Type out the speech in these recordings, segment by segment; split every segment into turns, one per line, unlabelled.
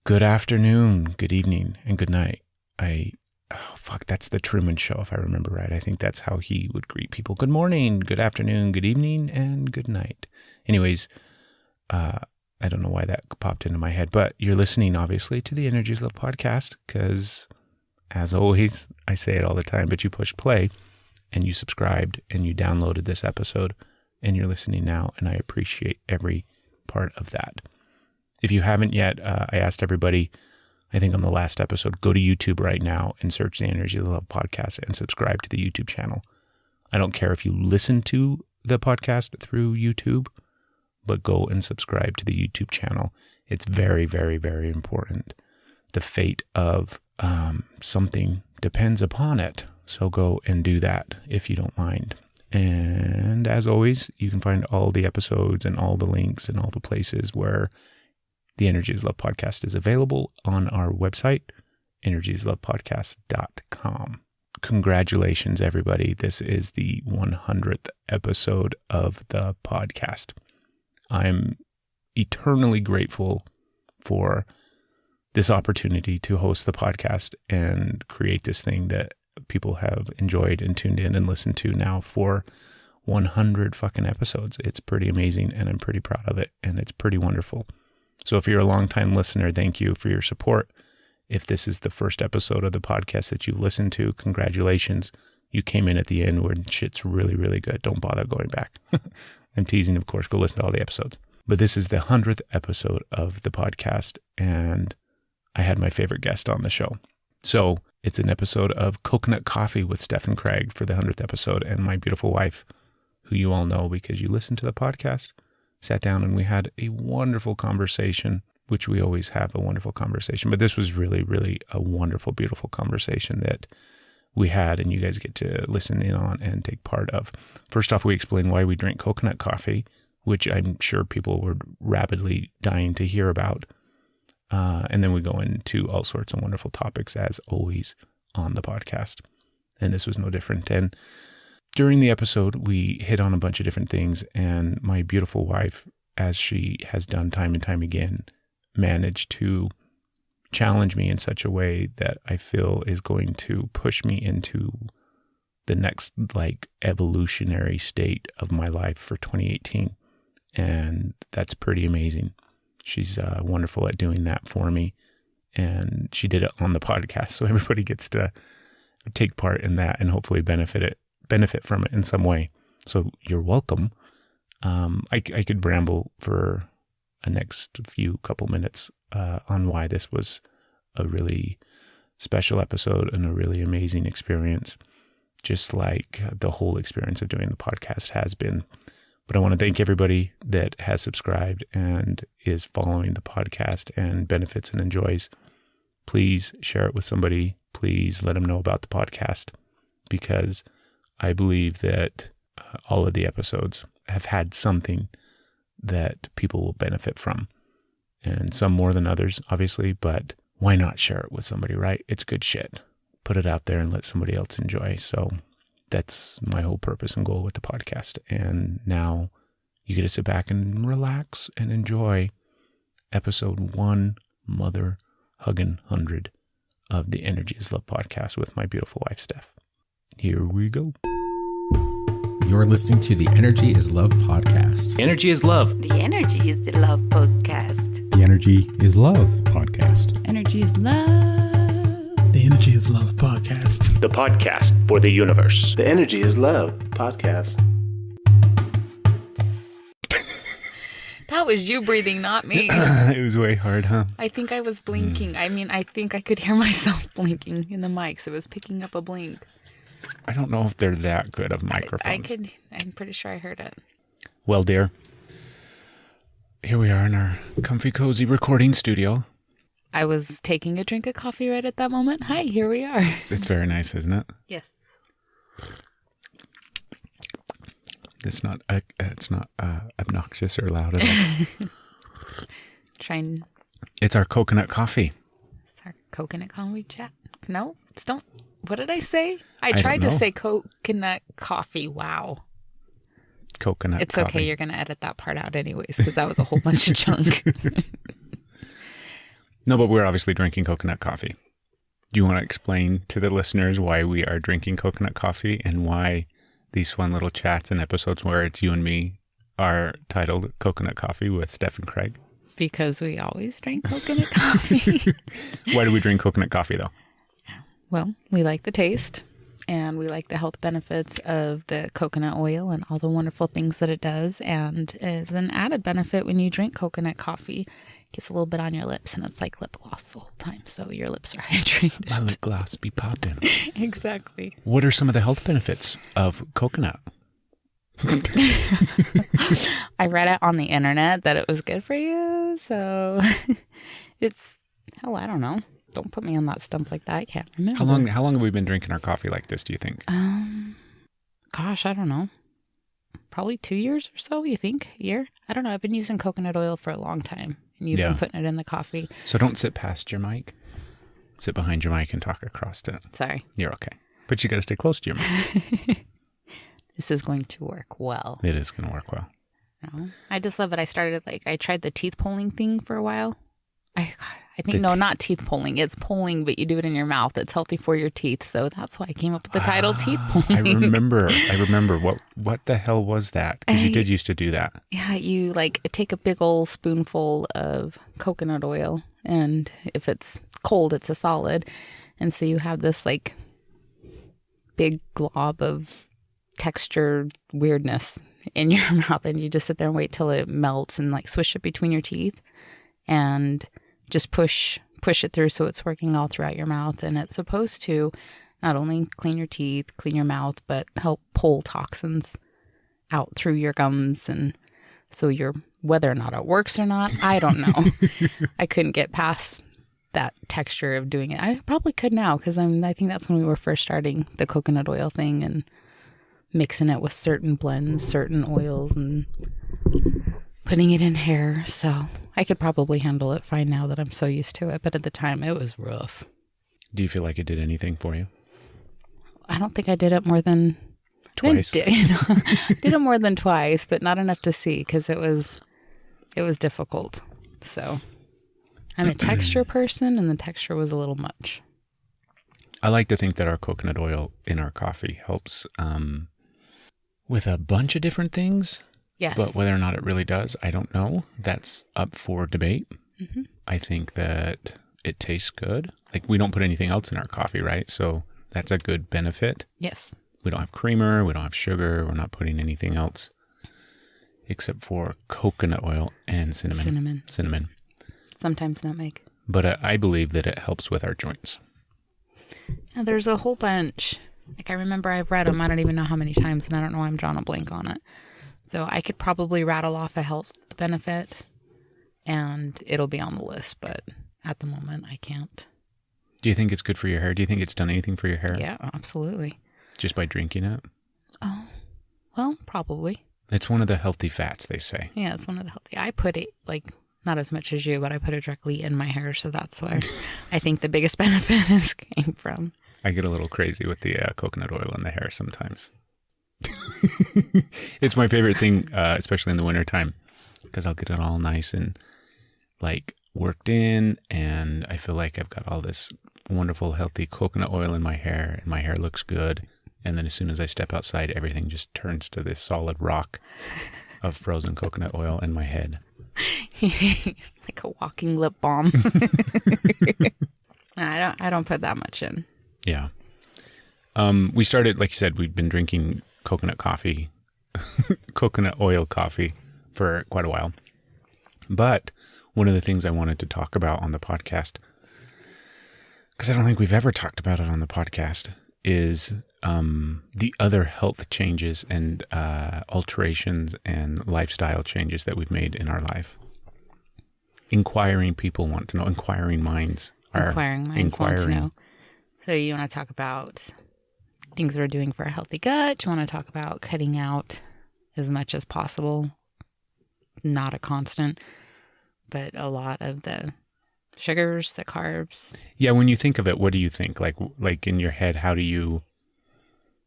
Good afternoon, good evening, and good night. That's the Truman Show, if I remember right. I think that's how he would greet people. Good morning, good afternoon, good evening, and good night. Anyways, I don't know why that popped into my head, but you're listening, obviously, to the Energy is Love podcast, because, as always, I say it all the time, but you pushed play, and you subscribed, and you downloaded this episode, and you're listening now, and I appreciate every part of that. If you haven't yet, I asked everybody, I think on the last episode, go to YouTube right now and search the Energy of Love podcast and subscribe to the YouTube channel. I don't care if you listen to the podcast through YouTube, but go and subscribe to the YouTube channel. It's very, very, very important. The fate of something depends upon it. So go and do that if you don't mind. And as always, you can find all the episodes and all the links and all the places where the Energy is Love podcast is available on our website, energyislovepodcast.com. Congratulations, everybody. This is the 100th episode of the podcast. I'm eternally grateful for this opportunity to host the podcast and create this thing that people have enjoyed and tuned in and listened to now for 100 fucking episodes. It's pretty amazing, and I'm pretty proud of it, and it's pretty wonderful. So if you're a longtime listener, thank you for your support. If this is the first episode of the podcast that you've listened to, congratulations. You came in at the end when shit's really, really good. Don't bother going back. I'm teasing, of course. Go listen to all the episodes. But this is the 100th episode of the podcast, and I had my favorite guest on the show. So it's an episode of Coconut Coffee with Steph and Craig for the 100th episode, and my beautiful wife, who you all know because you listen to the podcast, sat down and we had a wonderful conversation, which we always have a wonderful conversation. But this was really, really a wonderful, beautiful conversation that we had, and you guys get to listen in on and take part of. First off, we explain why we drink coconut coffee, which I'm sure people were rapidly dying to hear about. And then we go into all sorts of wonderful topics, as always, on the podcast. And this was no different. And during the episode, we hit on a bunch of different things, and my beautiful wife, as she has done time and time again, managed to challenge me in such a way that I feel is going to push me into the next evolutionary state of my life for 2018. And that's pretty amazing. She's wonderful at doing that for me. And she did it on the podcast. So everybody gets to take part in that and hopefully benefit from it in some way. So you're welcome. I could ramble for a next few couple minutes on why this was a really special episode and a really amazing experience, just like the whole experience of doing the podcast has been. But I want to thank everybody that has subscribed and is following the podcast and benefits and enjoys. Please share it with somebody. Please let them know about the podcast, because I believe that all of the episodes have had something that people will benefit from, and some more than others, obviously, but why not share it with somebody, right? It's good shit. Put it out there and let somebody else enjoy. So that's my whole purpose and goal with the podcast. And now you get to sit back and relax and enjoy episode 1 mother huggin' 100 of the Energy is Love podcast with my beautiful wife, Steph. Here we go.
You're listening to the Energy is Love podcast.
Energy is love.
The Energy is the Love podcast.
The Energy is Love podcast.
Energy is love.
The Energy is Love podcast.
The podcast for the universe.
The Energy is Love podcast.
That was you breathing, not me.
It was way hard, huh?
I think I was blinking. I mean, I think I could hear myself blinking in the mics. It was picking up a blink.
I don't know if they're that good of microphones.
I'm pretty sure I heard it.
Well, dear, here we are in our comfy, cozy recording studio.
I was taking a drink of coffee right at that moment. Hi, here we are.
It's very nice, isn't it?
Yes.
It's not obnoxious or loud at all. It's our coconut coffee.
It's our coconut coffee chat. No, don't. What did I say? I
don't
tried to
know.
say coconut coffee. Wow.
Coconut
It's
coffee.
okay. You're going to edit that part out anyways, because that was a whole bunch of junk.
No, but we're obviously drinking coconut coffee. Do you want to explain to the listeners why we are drinking coconut coffee and why these fun little chats and episodes where it's you and me are titled Coconut Coffee with Steph and Craig?
Because we always drink coconut coffee.
Why do we drink coconut coffee, though?
Well, we like the taste and we like the health benefits of the coconut oil and all the wonderful things that it does. And as an added benefit, when you drink coconut coffee, it gets a little bit on your lips and it's like lip gloss the whole time. So your lips are hydrated.
My lip gloss be popping.
Exactly.
What are some of the health benefits of coconut?
I read it on the internet that it was good for you. So it's, hell, I don't know. Don't put me on that stump like that. I can't remember.
How long have we been drinking our coffee like this, do you think?
Gosh, I don't know. Probably 2 years or so, you think? A year? I don't know. I've been using coconut oil for a long time. And you've been putting it in the coffee.
So don't sit past your mic. Sit behind your mic and talk across it.
Sorry.
You're okay. But you got to stay close to your mic.
This is going to work well.
It is going to work well.
No, I just love it. I tried the teeth pulling thing for a while. I think, not teeth pulling. It's pulling, but you do it in your mouth. It's healthy for your teeth. So that's why I came up with the title teeth pulling.
I remember. What the hell was that? Because you did used to do that.
Yeah, you take a big old spoonful of coconut oil. And if it's cold, it's a solid. And so you have this big glob of texture weirdness in your mouth. And you just sit there and wait till it melts and swish it between your teeth. And just push it through so it's working all throughout your mouth. And it's supposed to not only clean your teeth, clean your mouth, but help pull toxins out through your gums. And so whether or not it works or not, I don't know. I couldn't get past that texture of doing it. I probably could now because I think that's when we were first starting the coconut oil thing and mixing it with certain blends, certain oils, and putting it in hair. So I could probably handle it fine now that I'm so used to it. But at the time, it was rough.
Do you feel like it did anything for you?
I don't think I did it more than
twice.
Did it more than twice, but not enough to see because it was difficult. So I'm a texture person, and the texture was a little much.
I like to think that our coconut oil in our coffee helps with a bunch of different things.
Yes.
But whether or not it really does, I don't know. That's up for debate.
Mm-hmm.
I think that it tastes good. We don't put anything else in our coffee, right? So that's a good benefit.
Yes.
We don't have creamer. We don't have sugar. We're not putting anything else except for coconut oil and cinnamon. Cinnamon.
Sometimes nutmeg.
But I believe that it helps with our joints.
Yeah, there's a whole bunch. I remember I've read them. I don't even know how many times, and I don't know why I'm drawing a blank on it. So I could probably rattle off a health benefit and it'll be on the list, but at the moment I can't.
Do you think it's good for your hair? Do you think it's done anything for your hair?
Yeah, absolutely.
Just by drinking it?
Oh, well, probably.
It's one of the healthy fats, they say.
Yeah, it's one of the healthy. I put it, not as much as you, but I put it directly in my hair. So that's where I think the biggest benefit came from.
I get a little crazy with the coconut oil in the hair sometimes. It's my favorite thing, especially in the wintertime, because I'll get it all nice and worked in, and I feel like I've got all this wonderful healthy coconut oil in my hair, and my hair looks good. And then as soon as I step outside, everything just turns to this solid rock of frozen coconut oil in my head.
Like a walking lip balm. I don't put that much in.
Yeah. We started, like you said, we've been drinking coconut oil coffee for quite a while. But one of the things I wanted to talk about on the podcast, because I don't think we've ever talked about it on the podcast, is the other health changes and alterations and lifestyle changes that we've made in our life. Inquiring people want to know. Inquiring minds are
want to know. So you want to talk about things we're doing for a healthy gut? You want to talk about cutting out as much as possible? Not a constant, but a lot of the sugars, the carbs.
Yeah, when you think of it, what do you think? Like in your head, how do you,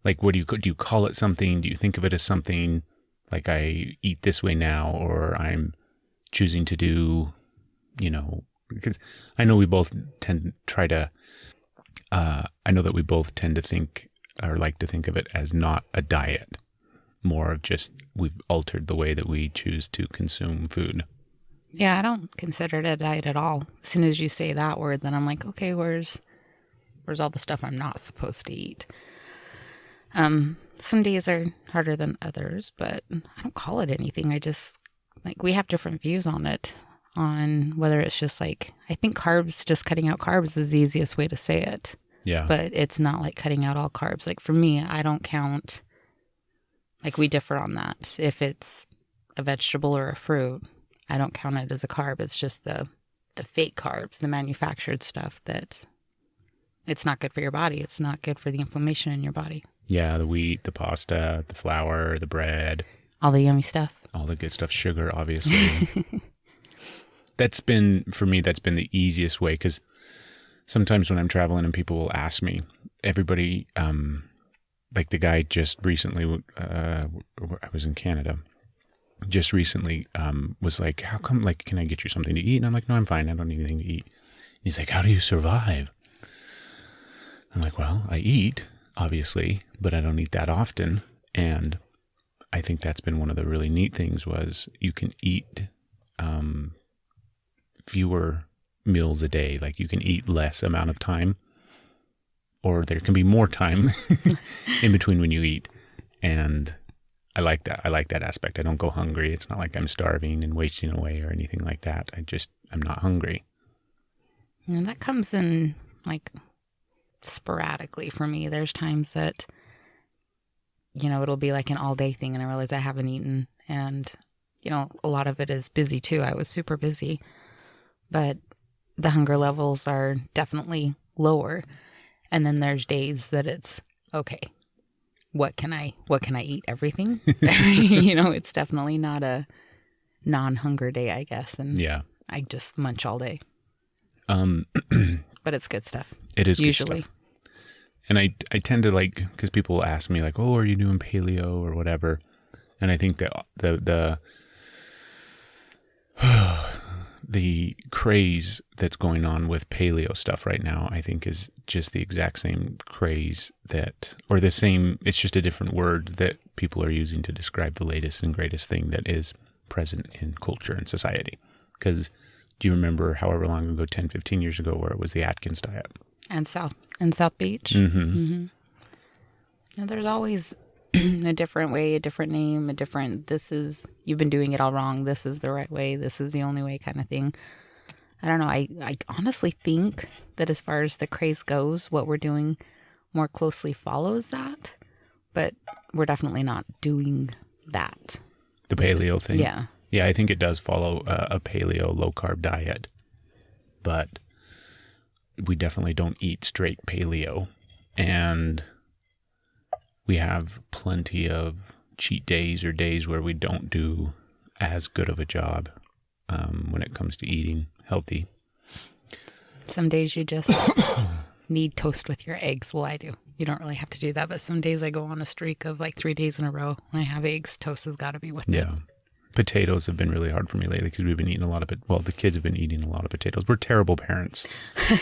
do you call it something? Do you think of it as something like I eat this way now, or I'm choosing to do, because I know we both tend to try to, I know that we both tend to think or like to think of it as not a diet, more of just we've altered the way that we choose to consume food.
Yeah, I don't consider it a diet at all. As soon as you say that word, then I'm like, okay, where's all the stuff I'm not supposed to eat? Some days are harder than others, but I don't call it anything. I just, like, we have different views on it, on whether it's just like, I think carbs, just cutting out carbs is the easiest way to say it.
Yeah.
But it's not like cutting out all carbs. Like for me, I don't count, like we differ on that. If it's a vegetable or a fruit, I don't count it as a carb. It's just the fake carbs, the manufactured stuff that it's not good for your body. It's not good for the inflammation in your body.
Yeah, the wheat, the pasta, the flour, the bread.
All the yummy stuff.
All the good stuff. Sugar, obviously. That's been, for me, that's been the easiest way, because sometimes when I'm traveling and people will ask me, everybody, like the guy just recently, I was in Canada, just recently was like, how come, like, can I get you something to eat? And I'm like, no, I'm fine. I don't need anything to eat. And he's like, how do you survive? I'm like, well, I eat, obviously, but I don't eat that often. And I think that's been one of the really neat things was you can eat fewer meals a day. Like you can eat less amount of time, or there can be more time in between when you eat. And I like that. I like that aspect. I don't go hungry. It's not like I'm starving and wasting away or anything like that. I'm not hungry.
And that comes in like sporadically for me. There's times that, you know, it'll be like an all day thing and I realize I haven't eaten. And, you know, a lot of it is busy too. I was super busy, but the hunger levels are definitely lower. And then there's days that it's okay. What can I eat? Everything? You know, it's definitely not a non-hunger day, I guess. And
yeah,
I just munch all day. But it's good stuff.
It is
usually
good stuff. And I tend to like, because people ask me like, oh, are you doing paleo or whatever? And I think that the craze that's going on with paleo stuff right now, I think is just the exact same craze that, or the same, it's just a different word that people are using to describe the latest and greatest thing that is present in culture and society. Because do you remember however long ago, 10, 15 years ago, where it was the Atkins diet?
And South Beach.
Mm-hmm.
Mm-hmm. Now, there's always a different way, a different name, you've been doing it all wrong. This is the right way. This is the only way kind of thing. I don't know. I honestly think that as far as the craze goes, what we're doing more closely follows that, but we're definitely not doing that.
The paleo thing?
Yeah.
Yeah, I think it does follow a paleo low-carb diet, but we definitely don't eat straight paleo. And we have plenty of cheat days or days where we don't do as good of a job when it comes to eating healthy.
Some days you just need toast with your eggs. Well, I do. You don't really have to do that, but some days I go on a streak of like 3 days in a row. When I have eggs, toast has got to be with it.
Yeah. Potatoes have been really hard for me lately because we've been eating a lot of it. Well, the kids have been eating a lot of potatoes. We're terrible parents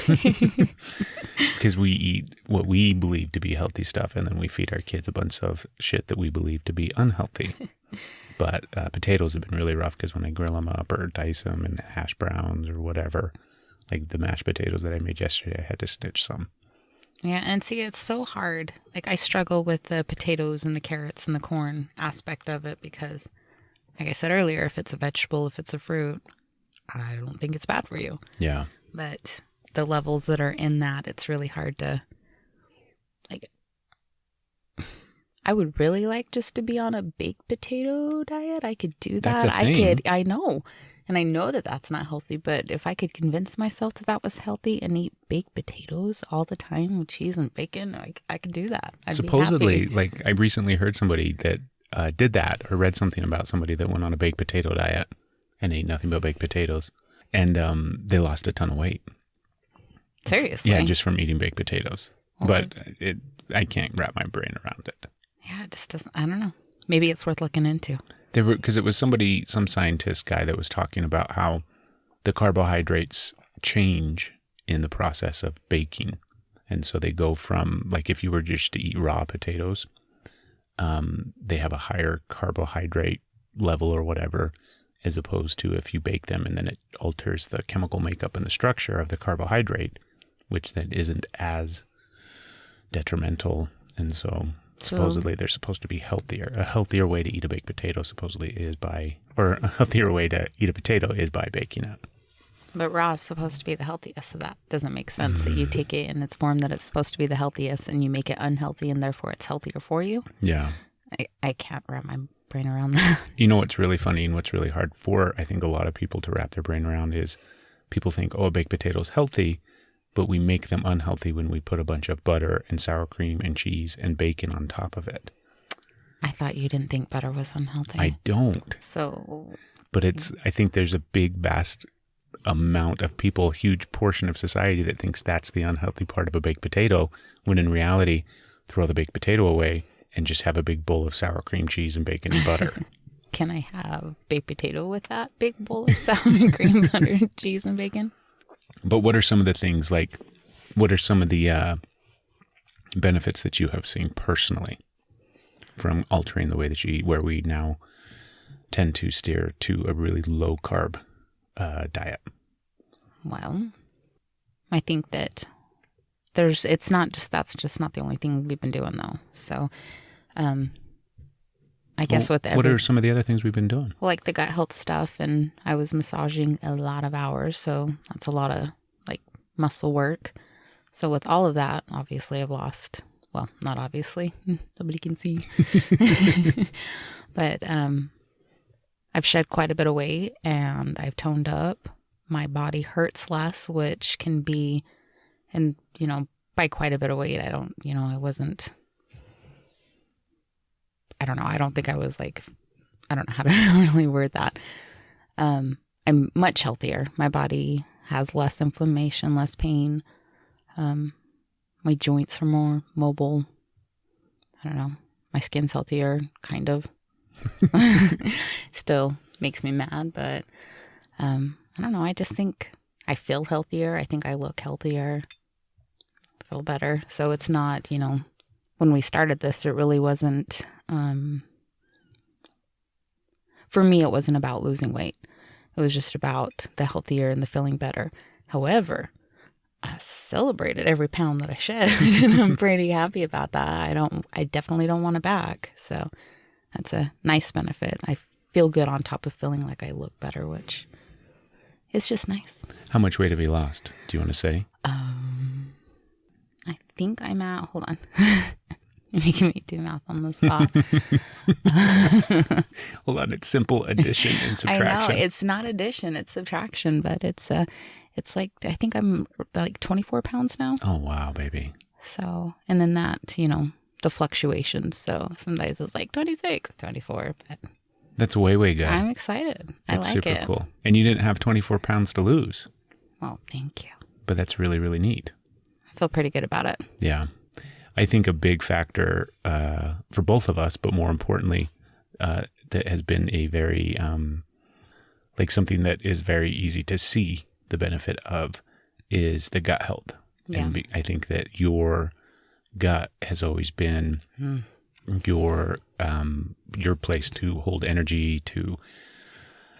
because we eat what we believe to be healthy stuff, and then we feed our kids a bunch of shit that we believe to be unhealthy. But potatoes have been really rough because when I grill them up or dice them in hash browns or whatever, like the mashed potatoes that I made yesterday, I had to stitch some.
Yeah, and see, it's so hard. Like I struggle with the potatoes and the carrots and the corn aspect of it because, like I said earlier, if it's a vegetable, if it's a fruit, I don't think it's bad for you.
Yeah.
But the levels that are in that, it's really hard to, like, I would really like just to be on a baked potato diet. I could do that.
That's a thing.
I know. And I know that that's not healthy, but if I could convince myself that that was healthy and eat baked potatoes all the time with cheese and bacon, I could do that. I'd
supposedly,
be happy.
like I recently heard somebody that did that or read something about somebody that went on a baked potato diet and ate nothing but baked potatoes. And they lost a ton of weight.
Seriously?
Yeah, just from eating baked potatoes.
Well,
but I can't wrap my brain around it.
Yeah, it just doesn't, I don't know. Maybe it's worth looking into.
Because it was some scientist guy that was talking about how the carbohydrates change in the process of baking. And so they go from, like, if you were just to eat raw potatoes, they have a higher carbohydrate level or whatever, as opposed to if you bake them, and then it alters the chemical makeup and the structure of the carbohydrate, which then isn't as detrimental. And so supposedly they're supposed to be healthier. A healthier way to eat a baked potato supposedly is a healthier way to eat a potato is by baking it.
But raw is supposed to be the healthiest, so that doesn't make sense that you take it in its form that it's supposed to be the healthiest and you make it unhealthy and therefore it's healthier for you.
Yeah.
I can't wrap my brain around that.
You know what's really funny and what's really hard for, I think, a lot of people to wrap their brain around is people think, oh, a baked potato is healthy, but we make them unhealthy when we put a bunch of butter and sour cream and cheese and bacon on top of it.
I thought you didn't think butter was unhealthy.
I don't.
So.
But I think there's a big, vast amount of people, huge portion of society that thinks that's the unhealthy part of a baked potato, when in reality, throw the baked potato away and just have a big bowl of sour cream, cheese, and bacon and butter.
Can I have baked potato with that big bowl of sour cream, butter, cheese, and bacon?
But what are some of the things, like, what are some of the benefits that you have seen personally from altering the way that you eat, where we now tend to steer to a really low carb diet?
Well, I think that that's just not the only thing we've been doing though. So, I guess what are
some of the other things we've been doing?
Well, like the gut health stuff, and I was massaging a lot of hours, so that's a lot of like muscle work. So with all of that, obviously I've lost, well, not obviously, nobody can see, but I've shed quite a bit of weight and I've toned up. My body hurts less, which can be, and by quite a bit of weight, I don't think I was like, I don't know how to really word that. I'm much healthier. My body has less inflammation, less pain. My joints are more mobile. I don't know. My skin's healthier, kind of. Still makes me mad, but I don't know. I just think I feel healthier. I think I look healthier. Feel better. So it's not, when we started this, it really wasn't, for me, it wasn't about losing weight. It was just about the healthier and the feeling better. However, I celebrated every pound that I shed, and I'm pretty happy about that. I definitely don't want it back. So that's a nice benefit. I feel good on top of feeling like I look better, which is just nice. How
much weight have you lost? Do you want to say?
I think I'm at, hold on. You're making me do math on the spot.
Hold on, it's simple addition and subtraction.
I know, it's not addition, it's subtraction, but it's like, I think I'm like 24 pounds now.
Oh, wow, baby.
So, and then that, the fluctuations. So some days it's like 26, 24, but
that's way, way good.
I'm excited.
That's
I like it.
Super cool. And you didn't have 24 pounds to lose.
Well, thank you.
But that's really, really neat.
I feel pretty good about it.
Yeah. I think a big factor for both of us, but more importantly, that has been a very, like something that is very easy to see the benefit of, is the gut health.
Yeah.
And I think that your gut has always been your place to hold energy, to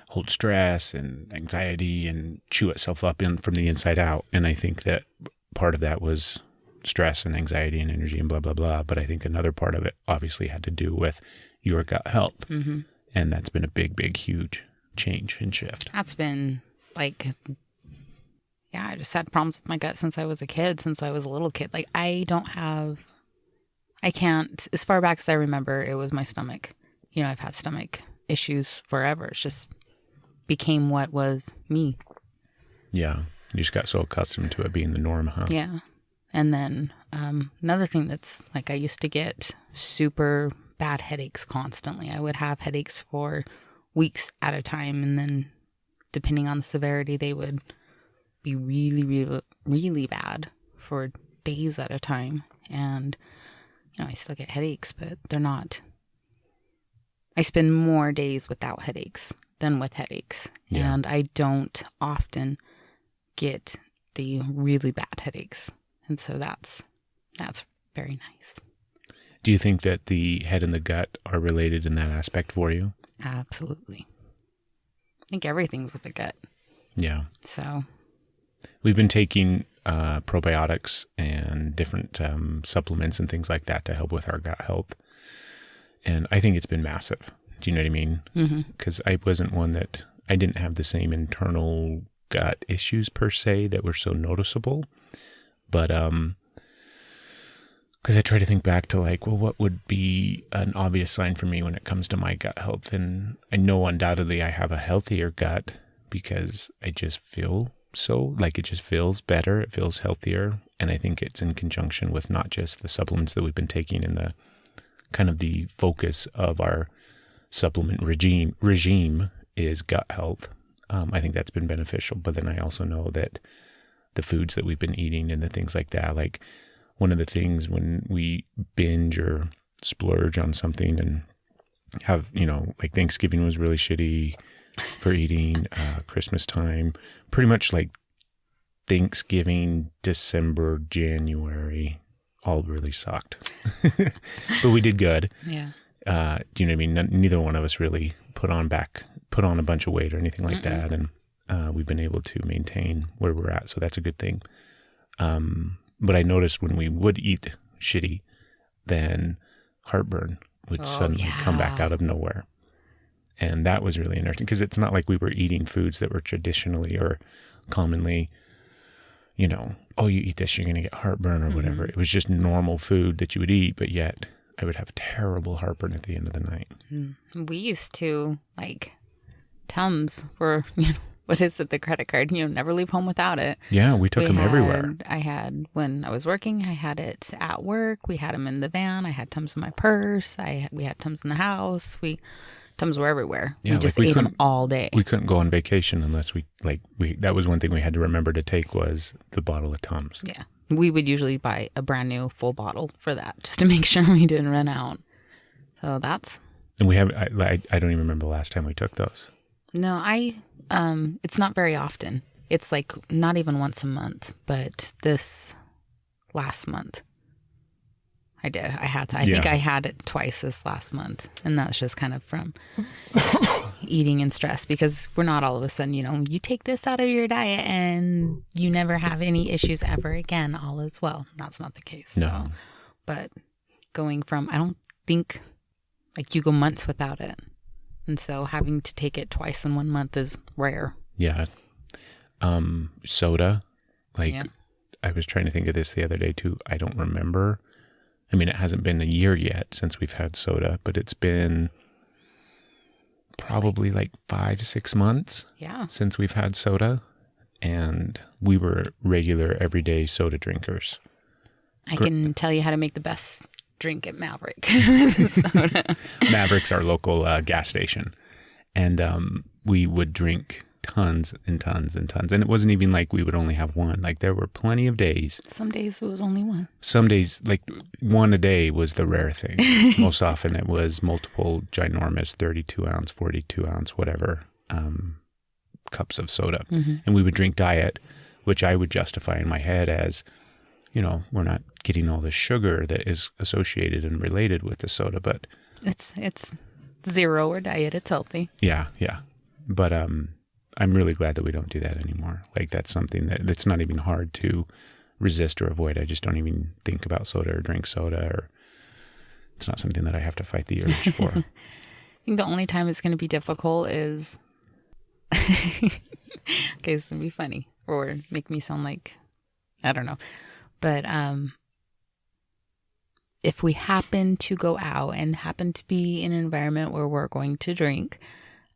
hold stress and anxiety and chew itself up from the inside out. And I think that part of that was stress and anxiety and energy and blah, blah, blah. But I think another part of it obviously had to do with your gut health. Mm-hmm. And that's been a big, big, huge change and shift.
That's been like, yeah, I just had problems with my gut since I was a kid, since I was a little kid. Like I can't, as far back as I remember, it was my stomach. I've had stomach issues forever. It's just became what was me.
Yeah. You just got so accustomed to it being the norm, huh?
Yeah. And then another thing that's like, I used to get super bad headaches constantly. I would have headaches for weeks at a time. And then depending on the severity, they would be really, really, really bad for days at a time. And, I still get headaches, but they're not. I spend more days without headaches than with headaches. Yeah. And I don't often get the really bad headaches. And so that's very nice.
Do you think that the head and the gut are related in that aspect for you?
Absolutely. I think everything's with the gut.
Yeah.
So
we've been taking probiotics and different supplements and things like that to help with our gut health. And I think it's been massive. Do you know what I mean? Because I wasn't one that, I didn't have the same internal gut issues per se that were so noticeable. But because I try to think back to like, well, what would be an obvious sign for me when it comes to my gut health? And I know undoubtedly I have a healthier gut because I just feel so, like it just feels better. It feels healthier. And I think it's in conjunction with not just the supplements that we've been taking and the kind of the focus of our supplement regime is gut health. I think that's been beneficial. But then I also know that the foods that we've been eating and the things like that, like one of the things when we binge or splurge on something and have, you know, like Thanksgiving was really shitty for eating, Christmas time, pretty much like Thanksgiving, December, January, all really sucked. But we did good.
yeah.
Do you know what I mean? Neither one of us really put on a bunch of weight or anything like that. And we've been able to maintain where we're at. So that's a good thing. But I noticed when we would eat shitty, then heartburn would suddenly come back out of nowhere. And that was really interesting because it's not like we were eating foods that were traditionally or commonly, you know, oh, you eat this, you're going to get heartburn or whatever. It was just normal food that you would eat, but yet I would have terrible heartburn at the end of the night.
We used to, like, Tums were, you know, what is it, the credit card? You know, never leave home without it.
Yeah, we took them everywhere.
I had, when I was working, I had it at work. We had them in the van. I had Tums in my purse. We had Tums in the house. Tums were everywhere.
Yeah,
we just ate them all day.
We couldn't go on vacation unless that was one thing we had to remember to take was the bottle of Tums.
Yeah. We would usually buy a brand new full bottle for that just to make sure we didn't run out. So that's.
And we have, I don't even remember the last time we took those.
No, it's not very often. It's like not even once a month, but this last month I did. I had to. I think I had it twice this last month. And that's just kind of from eating and stress because we're not all of a sudden, you know, you take this out of your diet and you never have any issues ever again. All is well. That's not the case.
No.
So, but going from, I don't think like you go months without it. And so having to take it twice in 1 month is rare.
Yeah. Soda. I was trying to think of this the other day too. I don't remember. I mean, it hasn't been a year yet since we've had soda, but it's been probably like 5 to 6 months since we've had soda. And we were regular everyday soda drinkers.
I can tell you how to make the best drink at Maverick.
Maverick's our local gas station. And we would drink tons and tons and tons. And it wasn't even like we would only have one. Like there were plenty of days.
Some days it was only one.
Some days, like one a day was the rare thing. Most often it was multiple ginormous 32 ounce, 42 ounce, whatever, cups of soda. And we would drink diet, which I would justify in my head as, you know, we're not getting all the sugar that is associated and related with the soda, but
it's zero or diet. It's healthy.
Yeah. But I'm really glad that we don't do that anymore. Like that's something that's not even hard to resist or avoid. I just don't even think about soda or drink soda, or it's not something that I have to fight the urge for.
I think the only time it's going to be difficult is, okay, it's going to be funny or make me sound like, I don't know. But if we happen to go out and happen to be in an environment where we're going to drink,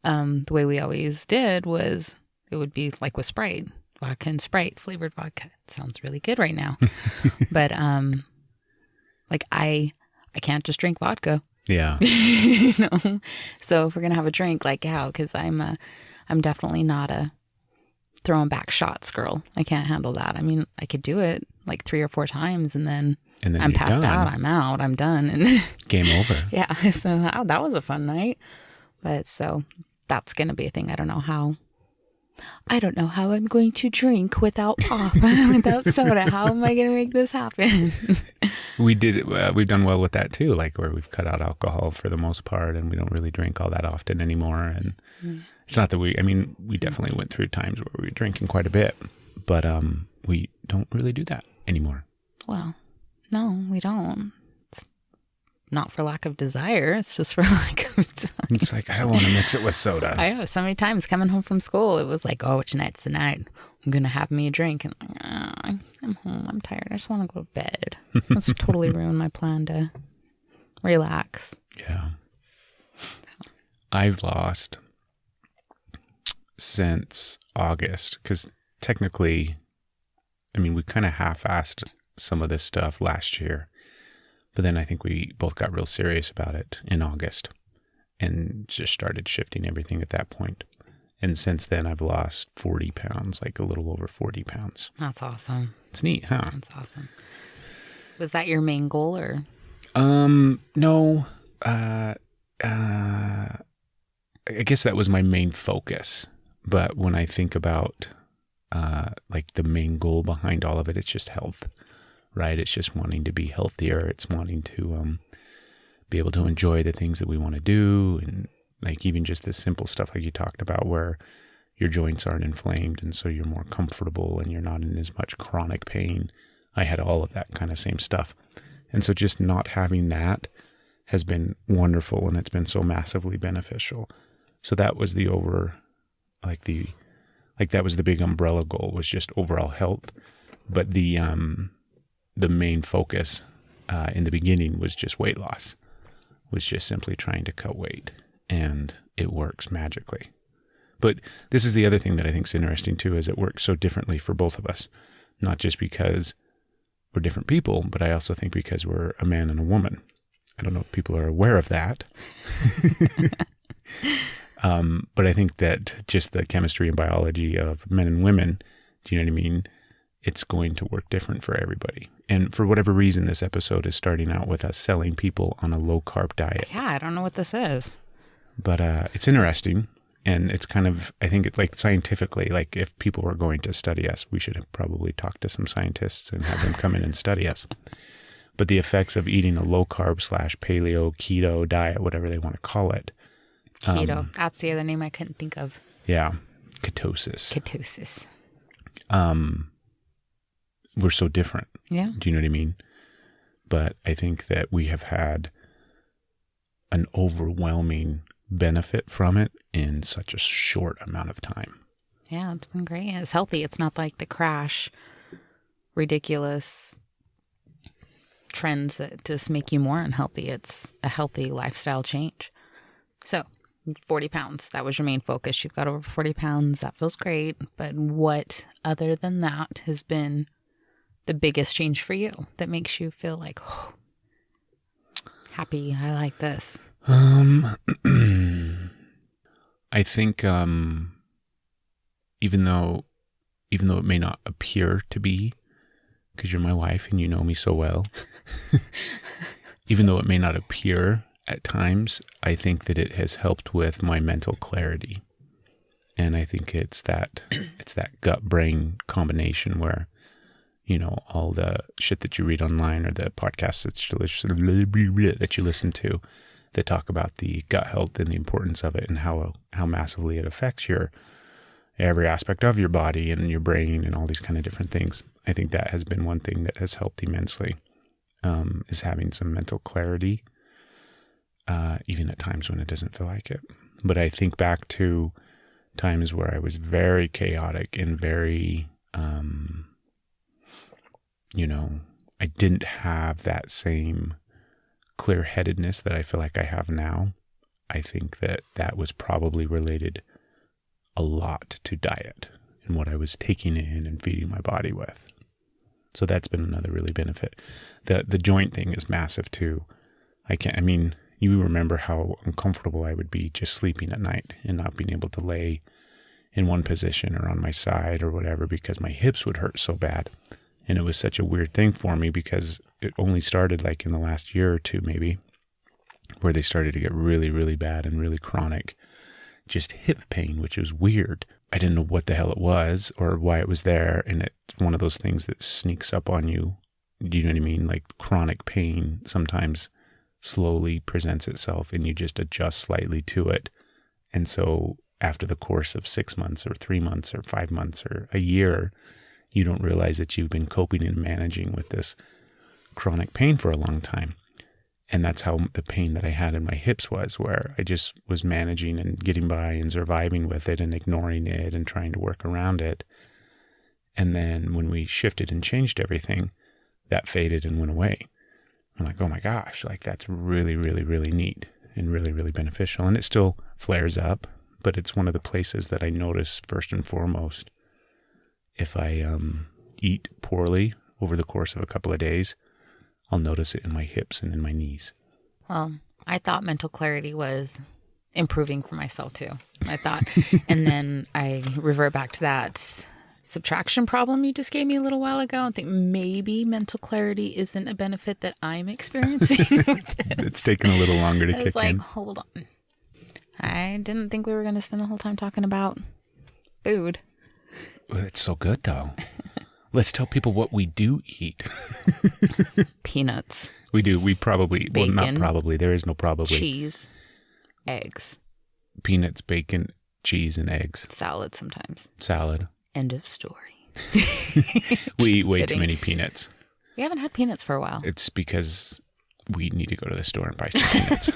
the way we always did was it would be like with Sprite, vodka and Sprite, flavored vodka. It sounds really good right now. But like I can't just drink vodka.
Yeah.
You know? So if we're going to have a drink, like how? Because I'm definitely not a throwing back shots girl. I can't handle that. I mean, I could do it like 3 or 4 times and then I'm passed out. I'm out. I'm done. And
game over.
Yeah. So that was a fun night. But so that's going to be a thing. I don't know how I don't know how I'm going to drink without pop, without soda. How am I going to make this happen?
We've done well with that too, like where we've cut out alcohol for the most part, and we don't really drink all that often anymore. And it's not that we definitely went through times where we were drinking quite a bit, but we don't really do that anymore.
Well, no, we don't. It's not for lack of desire. It's just for lack of time.
It's like, I don't want to mix it with soda.
I know so many times coming home from school, it was like, oh, tonight's the night. I'm going to have me a drink. And I'm home. I'm tired. I just want to go to bed. That's totally ruined my plan to relax.
Yeah. I've lost since August because technically, we kind of half-assed some of this stuff last year, but then I think we both got real serious about it in August and just started shifting everything at that point. And since then, I've lost 40 pounds, like a little over 40 pounds.
That's awesome.
It's neat, huh?
That's awesome. Was that your main goal or?
No. I guess that was my main focus. But when I think about like the main goal behind all of it, it's just health, right? It's just wanting to be healthier. It's wanting to be able to enjoy the things that we want to do, and like even just the simple stuff like you talked about where your joints aren't inflamed and so you're more comfortable and you're not in as much chronic pain. I had all of that kind of same stuff. And so just not having that has been wonderful, and it's been so massively beneficial. So that was that was the big umbrella goal, was just overall health. But the main focus in the beginning was just weight loss, was just simply trying to cut weight. And it works magically. But this is the other thing that I think is interesting too, is it works so differently for both of us. Not just because we're different people, but I also think because we're a man and a woman. I don't know if people are aware of that. But I think that just the chemistry and biology of men and women, do you know what I mean? It's going to work different for everybody. And for whatever reason, this episode is starting out with us selling people on a low-carb diet.
Yeah, I don't know what this is.
But it's interesting, and it's kind of, I think it's like scientifically, like if people were going to study us, we should have probably talked to some scientists and have them come in and study us. But the effects of eating a low-carb / paleo, keto diet, whatever they want to call it.
Keto. That's the other name I couldn't think of.
Yeah. Ketosis.
Ketosis.
We're so different.
Yeah.
Do you know what I mean? But I think that we have had an overwhelming benefit from it in such a short amount of time.
Yeah, it's been great. It's healthy. It's not like the crash, ridiculous trends that just make you more unhealthy. It's a healthy lifestyle change. So 40 pounds, that was your main focus. You've got over 40 pounds. That feels great. But what other than that has been the biggest change for you that makes you feel like, oh, happy, I like this?
I think even though it may not appear to be, because you're my wife and you know me so well, even though it may not appear at times, I think that it has helped with my mental clarity. And I think it's that gut-brain combination where, you know, all the shit that you read online or the podcasts that you listen to that talk about the gut health and the importance of it and how massively it affects your every aspect of your body and your brain and all these kind of different things. I think that has been one thing that has helped immensely, is having some mental clarity, even at times when it doesn't feel like it. But I think back to times where I was very chaotic and very, I didn't have that same clear-headedness that I feel like I have now. I think that was probably related a lot to diet and what I was taking in and feeding my body with. So that's been another really benefit. The joint thing is massive too. You remember how uncomfortable I would be just sleeping at night and not being able to lay in one position or on my side or whatever because my hips would hurt so bad. And it was such a weird thing for me because it only started like in the last year or two maybe, where they started to get really, really bad and really chronic, just hip pain, which was weird. I didn't know what the hell it was or why it was there. And it's one of those things that sneaks up on you. Do you know what I mean? Like chronic pain sometimes slowly presents itself and you just adjust slightly to it. And so after the course of 6 months or 3 months or 5 months or a year, you don't realize that you've been coping and managing with this chronic pain for a long time. And that's how the pain that I had in my hips was, where I just was managing and getting by and surviving with it and ignoring it and trying to work around it. And then when we shifted and changed everything, that faded and went away. I'm like, oh my gosh, like that's really, really, really neat and really, really beneficial. And it still flares up, but it's one of the places that I notice first and foremost. If I eat poorly over the course of a couple of days, I'll notice it in my hips and in my knees.
Well, I thought mental clarity was improving for myself too. I thought, and then I revert back to that subtraction problem you just gave me a little while ago and think maybe mental clarity isn't a benefit that I'm experiencing.
It's taken a little longer to
I was
kick
like,
in.
hold on. I didn't think we were going to spend the whole time talking about food.
Well, it's so good though. Let's tell people what we do eat.
Peanuts.
We do. We probably,
Bacon,
well, not probably. There is no probably.
Cheese. Eggs.
Peanuts, bacon, cheese, and eggs.
Salad sometimes.
Salad.
End of story.
We eat way
kidding.
too many peanuts.
We haven't had peanuts for a while.
It's because we need to go to the store and buy some peanuts.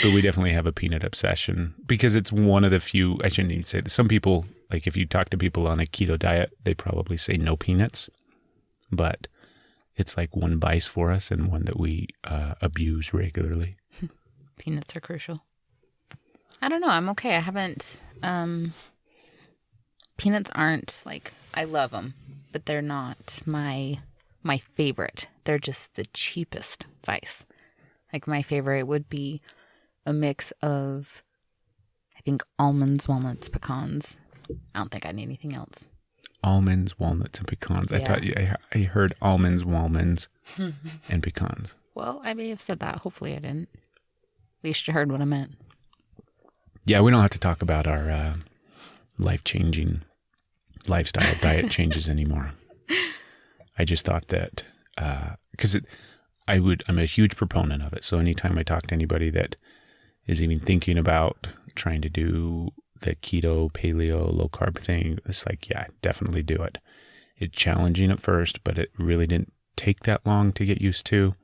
But we definitely have a peanut obsession because it's one of the few, I shouldn't even say that. Some people, like if you talk to people on a keto diet, they probably say no peanuts. But it's like one vice for us and one that we abuse regularly.
Peanuts are crucial. I don't know. I'm okay. I haven't. Peanuts aren't like, I love them, but they're not my favorite. They're just the cheapest vice. Like my favorite would be a mix of, I think, almonds, walnuts, pecans. I don't think I need anything else.
Almonds, walnuts, and pecans.
Yeah.
I thought I heard almonds, walnuts, and pecans.
Well, I may have said that. Hopefully I didn't. At least you heard what I meant.
Yeah, we don't have to talk about our life-changing lifestyle diet changes anymore. I just thought that because I'm a huge proponent of it. So anytime I talk to anybody that is even thinking about trying to do the keto, paleo, low carb thing, it's like, yeah, definitely do it. It's challenging at first, but it really didn't take that long to get used to.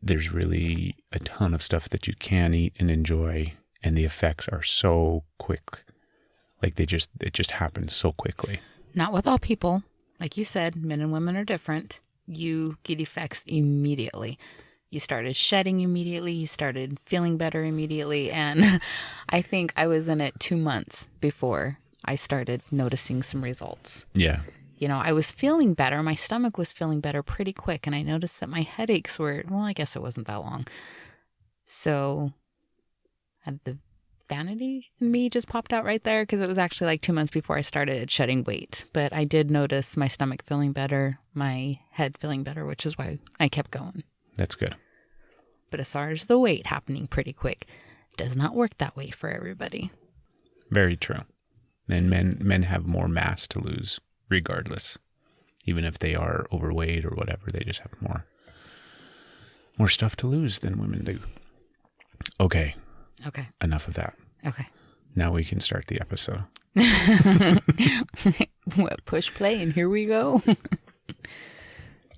There's really a ton of stuff that you can eat and enjoy, and the effects are so quick. Like it just happens so quickly.
Not with all people. Like you said, men and women are different. You get effects immediately. You started shedding immediately. You started feeling better immediately. And I think I was in it 2 months before I started noticing some results.
Yeah.
You know, I was feeling better. My stomach was feeling better pretty quick. And I noticed that my headaches were, well, I guess it wasn't that long. So the vanity in me just popped out right there because it was actually like 2 months before I started shedding weight. But I did notice my stomach feeling better, my head feeling better, which is why I kept going.
That's good.
But as far as the weight happening pretty quick, it does not work that way for everybody.
Very true. And men have more mass to lose regardless. Even if they are overweight or whatever, they just have more stuff to lose than women do. Okay. Enough of that.
Okay.
Now we can start the episode.
What, push play and here we go.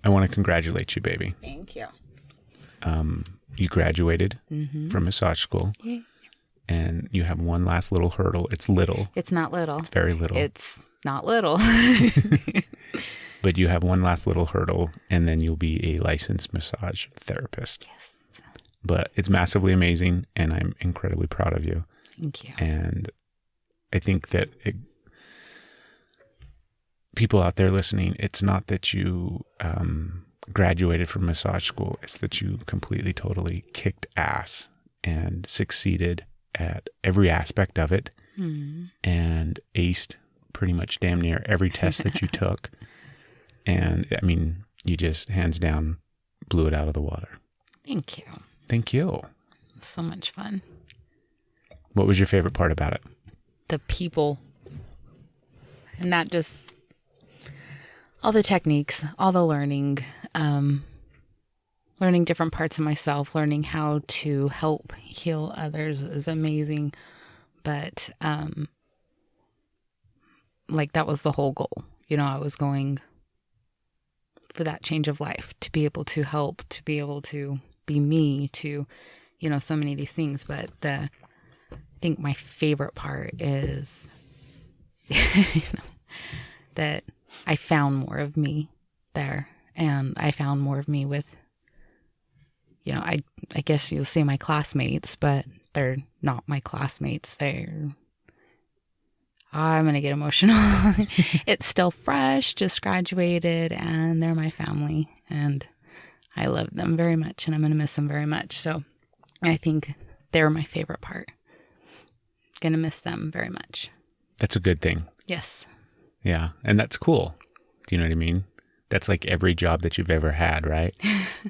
I want to congratulate you, baby.
Thank you.
You graduated from massage school.
Yeah.
And you have one last little hurdle. It's little.
It's not little.
It's very little.
It's not little.
But you have one last little hurdle, and then you'll be a licensed massage therapist.
Yes.
But it's massively amazing, and I'm incredibly proud of you.
Thank you.
And I think that people out there listening, it's not that you graduated from massage school. It's that you completely, totally kicked ass and succeeded at every aspect of it and aced pretty much damn near every test that you took. And I mean, you just hands down blew it out of the water.
Thank you.
Thank you.
So much fun.
What was your favorite part about it?
the people, and not just all the techniques, all the learning, learning different parts of myself, learning how to help heal others is amazing. But like that was the whole goal. You know, I was going for that change of life, to be able to help, to be able to be me, to, you know, so many of these things. But I think my favorite part is that I found more of me there, and I found more of me with, you know, I guess you'll say my classmates, but they're not my classmates. I'm going to get emotional. It's still fresh, just graduated, and they're my family, and I love them very much, and I'm going to miss them very much. So I think they're my favorite part. Going to miss them very much.
That's a good thing.
Yes.
Yeah. And that's cool. Do you know what I mean? That's like every job that you've ever had, right?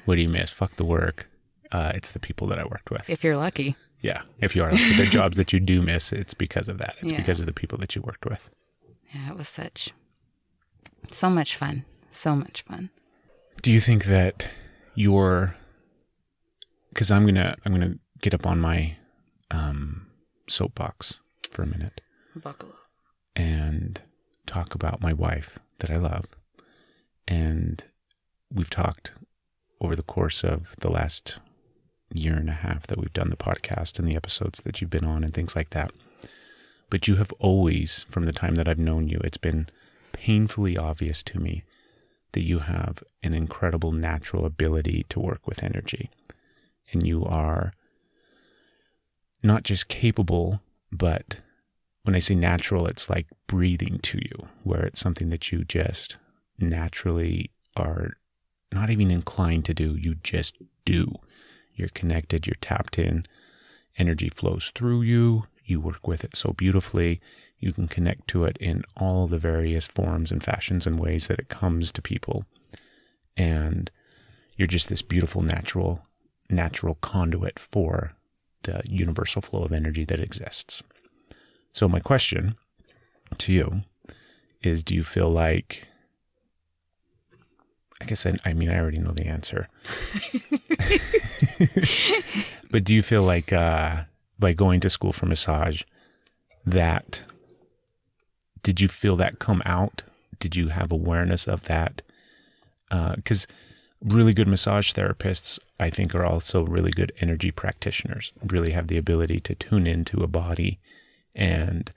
What do you miss? Fuck the work. It's the people that I worked with.
If you're lucky.
Yeah. If you are lucky. The jobs that you do miss, it's because of that. It's because of the people that you worked with.
Yeah, it was so much fun. So much fun.
Do you think that because I'm gonna get up on my soapbox for a minute.
Buckle up.
And talk about my wife that I love. And we've talked over the course of the last year and a half that we've done the podcast and the episodes that you've been on and things like that. But you have always, from the time that I've known you, it's been painfully obvious to me that you have an incredible natural ability to work with energy. And you are not just capable, but when I say natural, it's like breathing to you, where it's something that you just naturally are not even inclined to do. You just do. You're connected, you're tapped in, energy flows through you, you work with it so beautifully, you can connect to it in all the various forms and fashions and ways that it comes to people. And you're just this beautiful natural conduit for the universal flow of energy that exists. So my question to you is, do you feel like, I guess I already know the answer. But do you feel like by going to school for massage, did you feel that come out? Did you have awareness of that? Because really good massage therapists, I think, are also really good energy practitioners, really have the ability to tune into a body and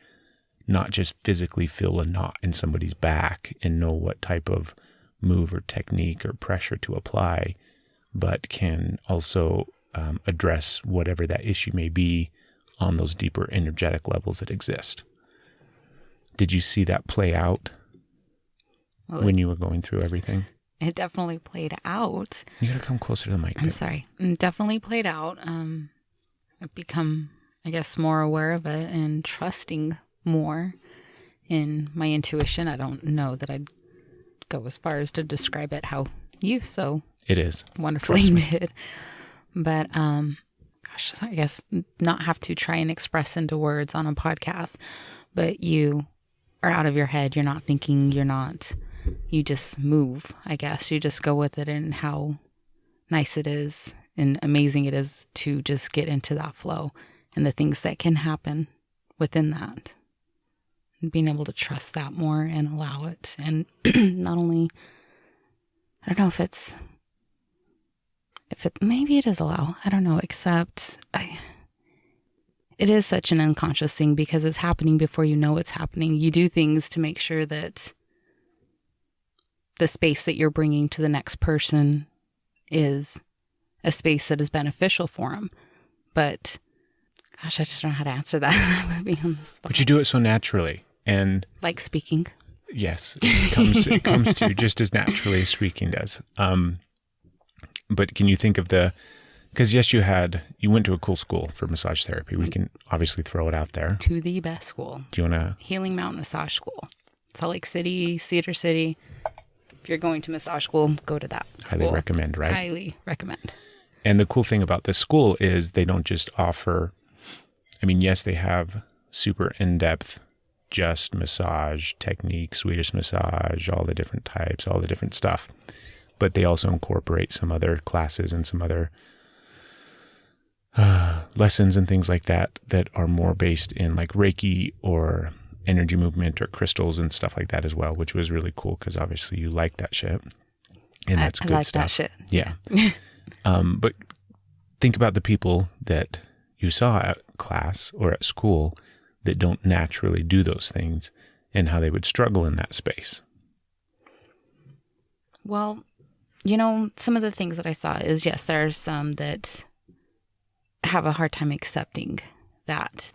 not just physically feel a knot in somebody's back and know what type of move or technique or pressure to apply, but can also address whatever that issue may be on those deeper energetic levels that exist. Did you see that play out when you were going through everything?
It definitely played out.
You gotta come closer to the mic.
I'm sorry. It definitely played out. I've become, I guess, more aware of it and trusting more in my intuition. I don't know that I'd go as far as to describe it how you so
it is
wonderfully did. But gosh, I guess not have to try and express into words on a podcast, but you are out of your head. You're not thinking, you just move, I guess. You just go with it, and how nice it is and amazing it is to just get into that flow and the things that can happen within that. And being able to trust that more and allow it. And not only, I don't know maybe it is allow, I don't know, except it is such an unconscious thing because it's happening before you know it's happening. You do things to make sure that the space that you're bringing to the next person is a space that is beneficial for them. But gosh, I just don't know how to answer that. That would be on the spot.
But you do it so naturally, and
like speaking.
Yes, it comes to you just as naturally as speaking does. But can you think of because yes, you went to a cool school for massage therapy. We can obviously throw it out there.
To the best school.
Do you want to?
Healing Mountain Massage School. Salt Lake City, Cedar City. If you're going to massage school, go to that school.
Highly recommend, right?
Highly recommend.
And the cool thing about this school is they don't just offer, yes, they have super in-depth, just massage technique, Swedish massage, all the different types, all the different stuff. But they also incorporate some other classes and some other lessons and things like that that are more based in like Reiki or energy movement or crystals and stuff like that as well, which was really cool because obviously you like that shit. And that's good
like
stuff.
that shit.
Yeah. But think about the people that you saw at class or at school that don't naturally do those things and how they would struggle in that space.
Well, some of the things that I saw is, yes, there are some that have a hard time accepting that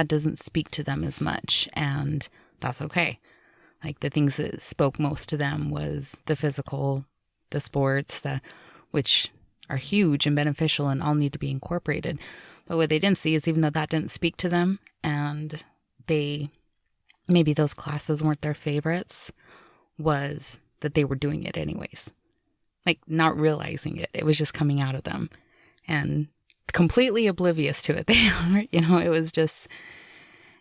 doesn't speak to them as much, and that's okay. Like the things that spoke most to them was the physical, the sports, which are huge and beneficial and all need to be incorporated. But what they didn't see is even though that didn't speak to them and maybe those classes weren't their favorites, was that they were doing it anyways. Like not realizing it. It was just coming out of them and completely oblivious to it. It was just,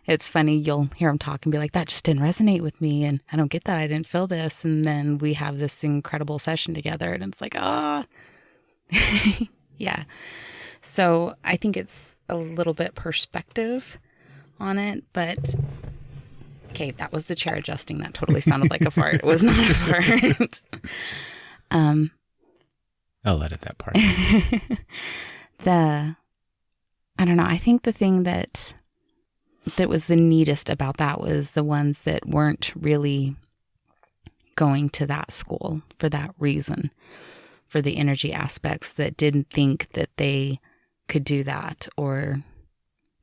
it's funny. You'll hear them talk and be like, that just didn't resonate with me. And I don't get that. I didn't feel this. And then we have this incredible session together and it's like, yeah. So I think it's a little bit perspective on it, but okay, that was the chair adjusting. That totally sounded like a fart. It was not a fart.
I'll edit that part.
I don't know. I think the thing that was the neatest about that was the ones that weren't really going to that school for that reason, for the energy aspects, that didn't think that they could do that or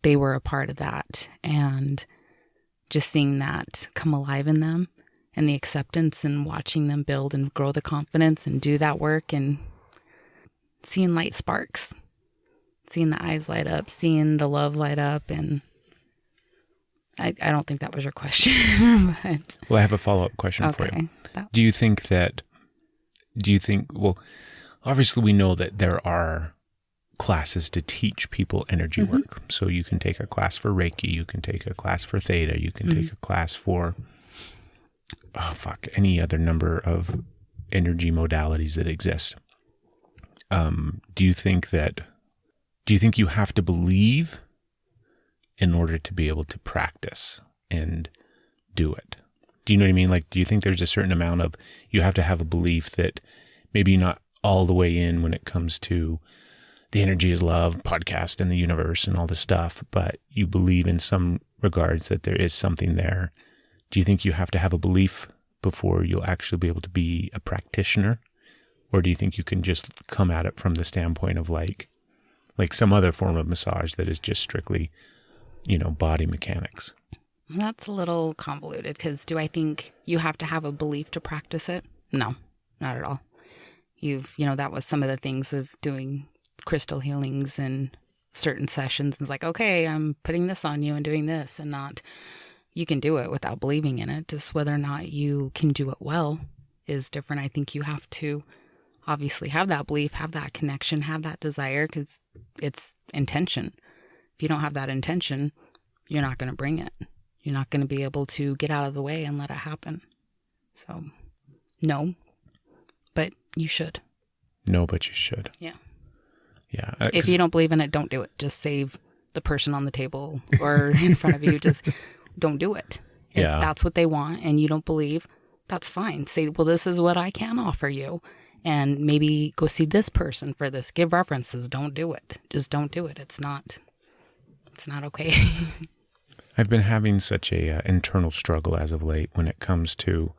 they were a part of that, and just seeing that come alive in them and the acceptance and watching them build and grow the confidence and do that work and seeing light sparks, seeing the eyes light up, seeing the love light up. And I don't think that was your question. But
well, I have a follow-up question for you. Do you think, well, obviously we know that there are classes to teach people energy work. So you can take a class for Reiki, you can take a class for Theta, you can take a class for, any other number of energy modalities that exist. Do you think you have to believe in order to be able to practice and do it? Do you know what I mean? Like, do you think there's a certain amount of, you have to have a belief that maybe not all the way in when it comes to the Energy is Love podcast and the universe and all this stuff, but you believe in some regards that there is something there? Do you think you have to have a belief before you'll actually be able to be a practitioner? Or do you think you can just come at it from the standpoint of like some other form of massage that is just strictly, body mechanics?
That's a little convoluted, because do I think you have to have a belief to practice it? No, not at all. That was some of the things of doing crystal healings and certain sessions. And it's like, okay, I'm putting this on you and doing this, and not, you can do it without believing in it. Just whether or not you can do it well is different. I think you have to obviously have that belief, have that connection, have that desire, because it's intention. If you don't have that intention, you're not going to bring it. You're not going to be able to get out of the way and let it happen. So, no, but you should.
No, but you should.
Yeah.
Yeah.
If you don't believe in it, don't do it. Just save the person on the table or in front of you. Just don't do it. If that's what they want and you don't believe, that's fine. Say, well, this is what I can offer you. And maybe go see this person for this. Give references. Don't do it. Just don't do it. It's not okay.
I've been having such a internal struggle as of late when it comes to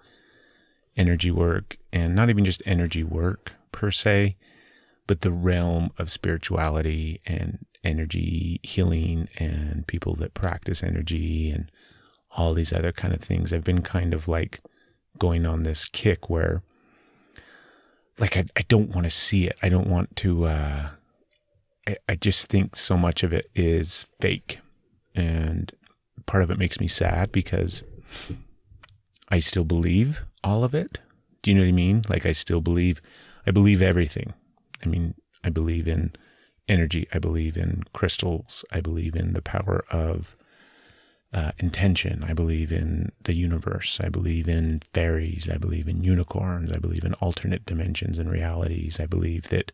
energy work, and not even just energy work per se, but the realm of spirituality and energy healing and people that practice energy and all these other kind of things. I've been kind of like going on this kick where like I don't want to see it. I don't want to, I just think so much of it is fake. And part of it makes me sad because I still believe all of it. Do you know what I mean? Like I believe everything. I mean, I believe in energy. I believe in crystals. I believe in the power of intention. I believe in the universe. I believe in fairies. I believe in unicorns. I believe in alternate dimensions and realities. I believe that,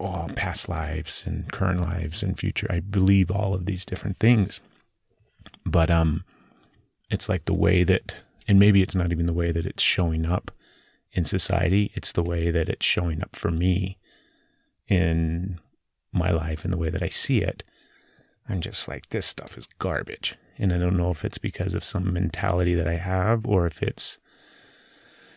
all past lives and current lives and future. I believe all of these different things. But it's like the way that, and maybe it's not even the way that it's showing up in society. It's the way that it's showing up for me in my life and the way that I see it. I'm just like, this stuff is garbage. And I don't know if it's because of some mentality that I have, or if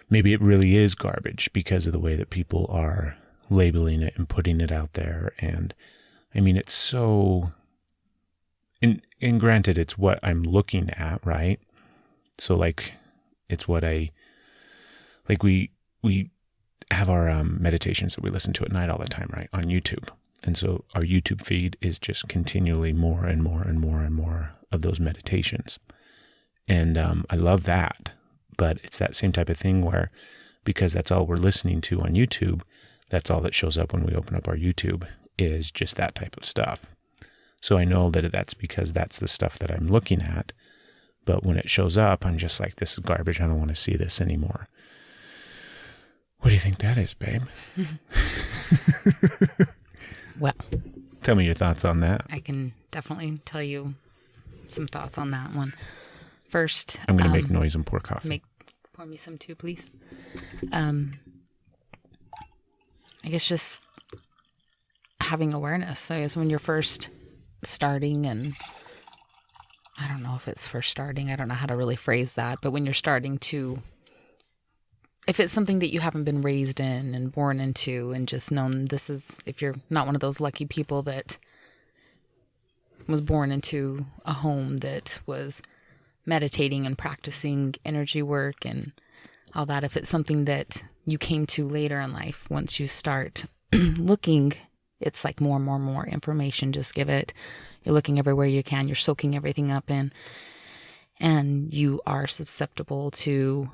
maybe it really is garbage because of the way that people are labeling it and putting it out there. And I mean, it's so, and granted, it's what I'm looking at, right? So like, it's what we have our meditations that we listen to at night all the time, right? On YouTube. And so our YouTube feed is just continually more and more and more and more of those meditations. And I love that. But it's that same type of thing where, because that's all we're listening to on YouTube, that's all that shows up when we open up our YouTube is just that type of stuff. So I know that that's because that's the stuff that I'm looking at. But when it shows up, I'm just like, this is garbage. I don't want to see this anymore. What do you think that is, babe?
Well,
tell me your thoughts on that.
I can definitely tell you some thoughts on that one. First,
I'm going to make noise and pour coffee.
Pour me some too, please. I guess just having awareness. I guess when you're first starting, and I don't know if it's first starting, I don't know how to really phrase that, but when you're starting to, if it's something that you haven't been raised in and born into and just known this is, if you're not one of those lucky people that was born into a home that was meditating and practicing energy work and all that, if it's something that you came to later in life, once you start looking, it's like more and more and more information. Just give it. You're looking everywhere you can. You're soaking everything up in. And you are susceptible to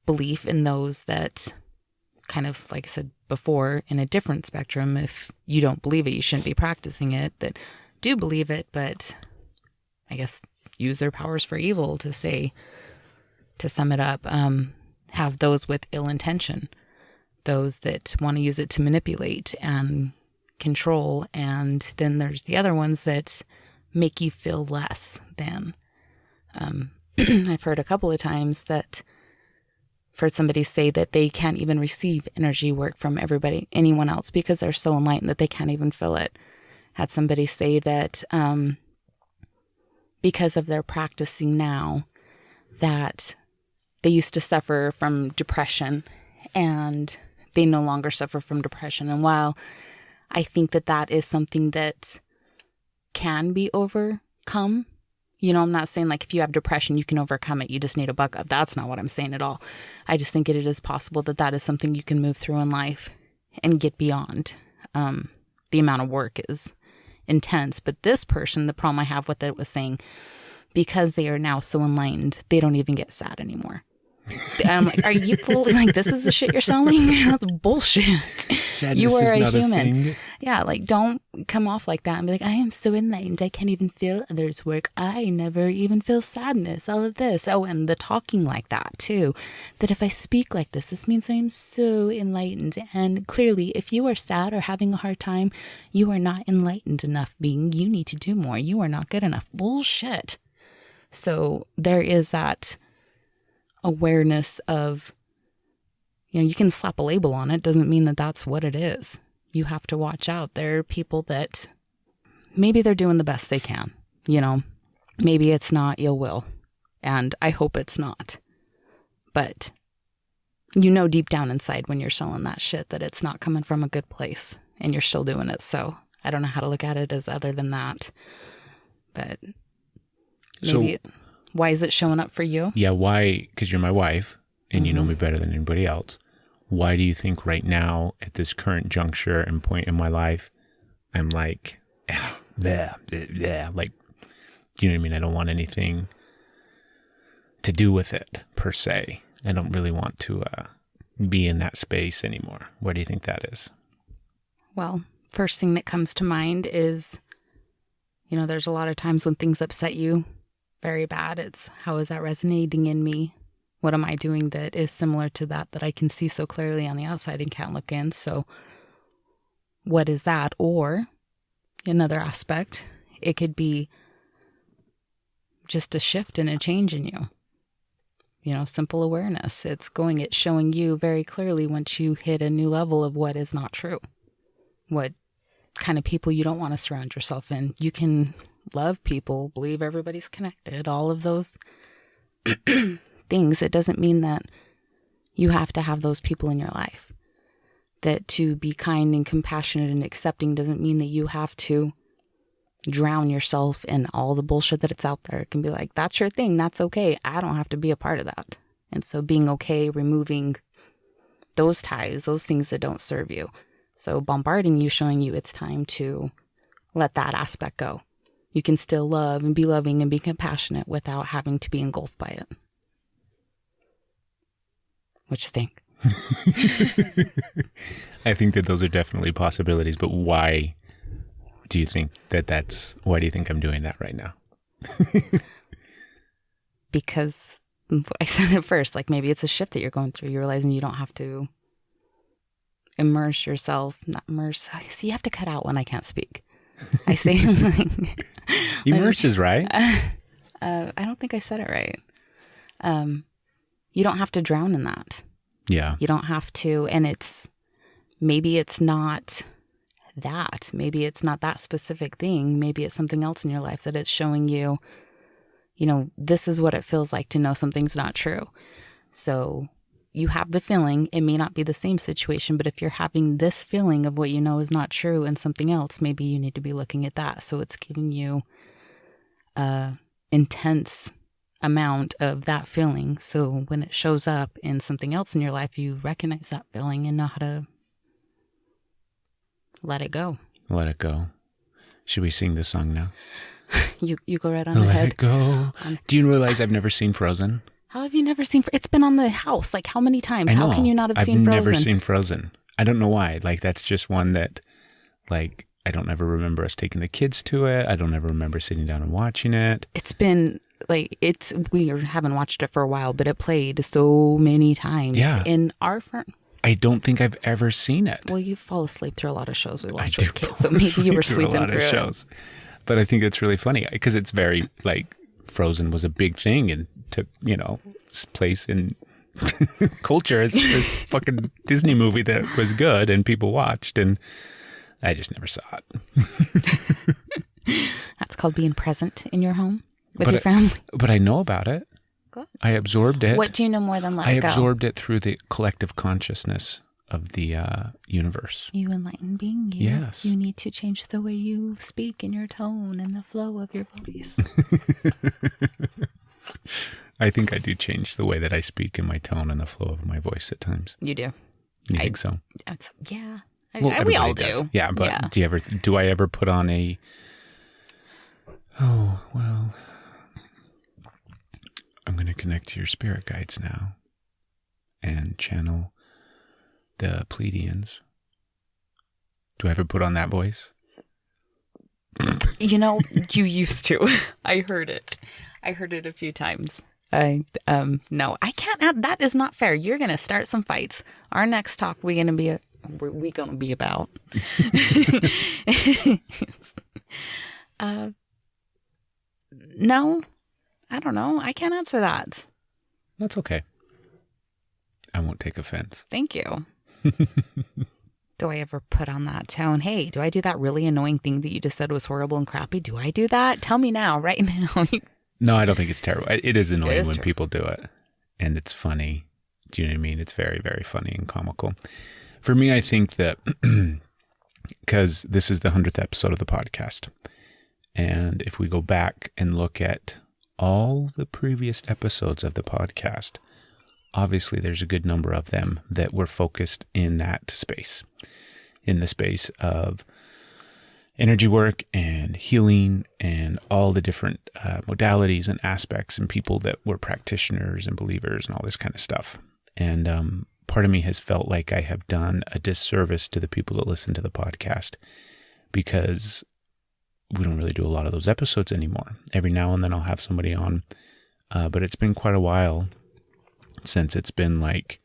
belief in those that kind of, like I said before, in a different spectrum. If you don't believe it, you shouldn't be practicing it. That do believe it, but I guess use their powers for evil, to sum it up. Have those with ill intention, those that want to use it to manipulate and control. And then there's the other ones that make you feel less than. I've heard a couple of times that I've heard somebody say that they can't even receive energy work from anyone else, because they're so enlightened that they can't even feel it. Had somebody say that because of their practicing now, that they used to suffer from depression and they no longer suffer from depression. And while I think that that is something that can be overcome, I'm not saying like if you have depression, you can overcome it. You just need a buck up. That's not what I'm saying at all. I just think it is possible that that is something you can move through in life and get beyond. The amount of work is intense. But this person, the problem I have with it was saying, because they are now so enlightened, they don't even get sad anymore. I'm like, are you full? Like, this is the shit you're selling? That's bullshit.
Sadness
you are
is
a
not
human.
A thing.
Yeah, like, don't come off like that and be like, I am so enlightened, I can't even feel others' work. I never even feel sadness, all of this. Oh, and the talking like that, too. That if I speak like this means I am so enlightened. And clearly, if you are sad or having a hard time, you are not enlightened enough, being. You need to do more. You are not good enough. Bullshit. So there is that awareness of, you can slap a label on it. Doesn't mean that that's what it is. You have to watch out. There are people that maybe they're doing the best they can. Maybe it's not ill will, and I hope it's not. But deep down inside when you're selling that shit that it's not coming from a good place, and you're still doing it. So I don't know how to look at it as other than that. But maybe why is it showing up for you?
Yeah, why? Because you're my wife, and you know me better than anybody else. Why do you think right now, at this current juncture and point in my life, I'm like, like, you know what I mean? I don't want anything to do with it, per se. I don't really want to be in that space anymore. What do you think that is?
Well, first thing that comes to mind is You know, there's a lot of times when things upset you very bad. It's how is that resonating in me? What am I doing that is similar to that I can see so clearly on the outside and can't look in? So what is that? Or another aspect, it could be just a shift and a change in you. You know, simple awareness. It's showing you very clearly once you hit a new level of what is not true. What kind of people you don't want to surround yourself in. You can love people, believe everybody's connected, all of those things. It doesn't mean that you have to have those people in your life. That to be kind and compassionate and accepting doesn't mean that you have to drown yourself in all the bullshit that it's out there. It can be like, that's your thing. That's okay. I don't have to be a part of that. And so being okay, removing those ties, those things that don't serve you. So bombarding you, showing you it's time to let that aspect go. You can still love and be loving and be compassionate without having to be engulfed by it. What you think?
I think that those are definitely possibilities, but why do you think why do you think I'm doing that right now?
Because I said it first, like maybe it's a shift that you're going through. You're realizing you don't have to immerse yourself, not immerse. See, you have to cut out when I can't speak. I say
Immerse is right.
I don't think I said it right. You don't have to drown in that.
Yeah.
You don't have to, and maybe it's not that. Maybe it's not that specific thing. Maybe it's something else in your life that it's showing you, you know, this is what it feels like to know something's not true. So you have the feeling, it may not be the same situation, but if you're having this feeling of what you know is not true and something else, maybe you need to be looking at that. So it's giving you intense amount of that feeling. So when it shows up in something else in your life, you recognize that feeling and know how to let it go.
Let it go. Should we sing this song now?
You go right on ahead.
Let it go. Do you realize I've never seen Frozen?
How have you never seen? It's been on the house like how many times?
I know.
How can you not have seen Frozen?
I've never seen Frozen. I don't know why. Like that's just one that, like, I don't ever remember us taking the kids to it. I don't ever remember sitting down and watching it.
It's been like we haven't watched it for a while, but it played so many times.
Yeah.
In our front.
I don't think I've ever seen it.
Well, you fall asleep through a lot of shows we watch with kids, so maybe you were sleeping through shows.
But I think it's really funny because it's very like Frozen was a big thing and took, you know, place in culture as this fucking Disney movie that was good and people watched, and I just never saw it.
That's called being present in your home with your family.
But I know about it.
Good.
I absorbed it.
What do you know more than let it go?
I absorbed it through the collective consciousness of the universe.
You enlightened being.
Yes.
You need to change the way you speak and your tone and the flow of your voice.
I think I do change the way that I speak and my tone and the flow of my voice at times.
You do.
You think so?
Yeah.
Well,
we all
does.
do.
Yeah, but do I ever put on a, oh, well, I'm going to connect to your spirit guides now and channel the Pleiadians. Do I ever put on that voice?
You know, you used to. I heard it a few times. No, I can't add. That is not fair. You're going to start some fights. Our next talk, we going to be about. No, I don't know. I can't answer that.
That's okay. I won't take offense.
Thank you. Do I ever put on that tone? Hey, do I do that really annoying thing that you just said was horrible and crappy? Do I do that? Tell me now, right now.
No, I don't think it's terrible. It is annoying when
terrible.
people do it. And it's funny. Do you know what I mean? It's very, very funny and comical. For me, I think that because this is the 100th episode of the podcast. And if we go back and look at all the previous episodes of the podcast, obviously there's a good number of them that were focused in that space, in the space of energy work and healing and all the different modalities and aspects and people that were practitioners and believers and all this kind of stuff. And part of me has felt like I have done a disservice to the people that listen to the podcast because we don't really do a lot of those episodes anymore. Every now and then I'll have somebody on, but it's been quite a while since it's been like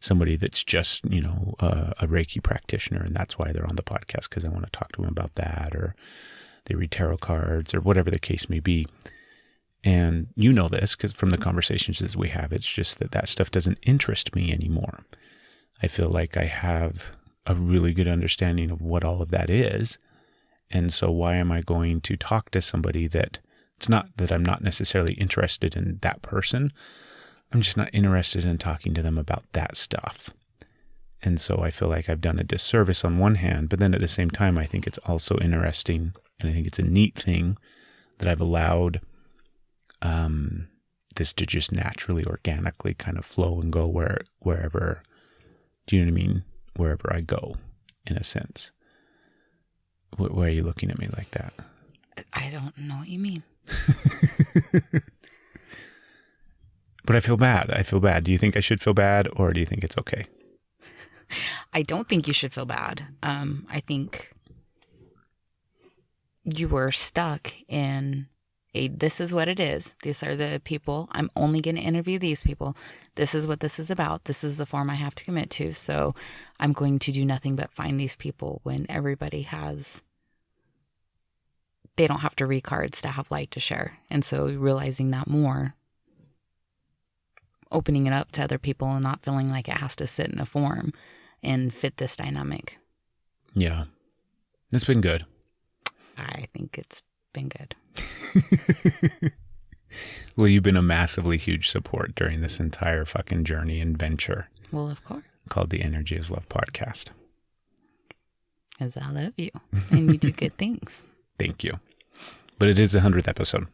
somebody that's just, a Reiki practitioner, and that's why they're on the podcast, because I want to talk to them about that, or they read tarot cards, or whatever the case may be. And you know this, because from the conversations that we have, it's just that stuff doesn't interest me anymore. I feel like I have a really good understanding of what all of that is. And so why am I going to talk to somebody that it's not that I'm not necessarily interested in that person. I'm just not interested in talking to them about that stuff. And so I feel like I've done a disservice on one hand, but then at the same time, I think it's also interesting, and I think it's a neat thing that I've allowed this to just naturally, organically kind of flow and go wherever, do you know what I mean? Wherever I go, in a sense. Why are you looking at me like that?
I don't know what you mean.
But I feel bad. Do you think I should feel bad, or do you think it's okay?
I don't think you should feel bad. I think you were stuck in this is what it is. These are the people. I'm only going to interview these people. This is what this is about. This is the form I have to commit to. So I'm going to do nothing but find these people when everybody they don't have to read cards to have light to share. And so realizing that more, opening it up to other people and not feeling like it has to sit in a form and fit this dynamic.
Yeah. It's been good.
I think it's been good.
Well, you've been a massively huge support during this entire fucking journey and venture.
Well, of course.
Called the Energy is Love podcast.
Because I love you. And you do good things.
Thank you. But it is the 100th episode.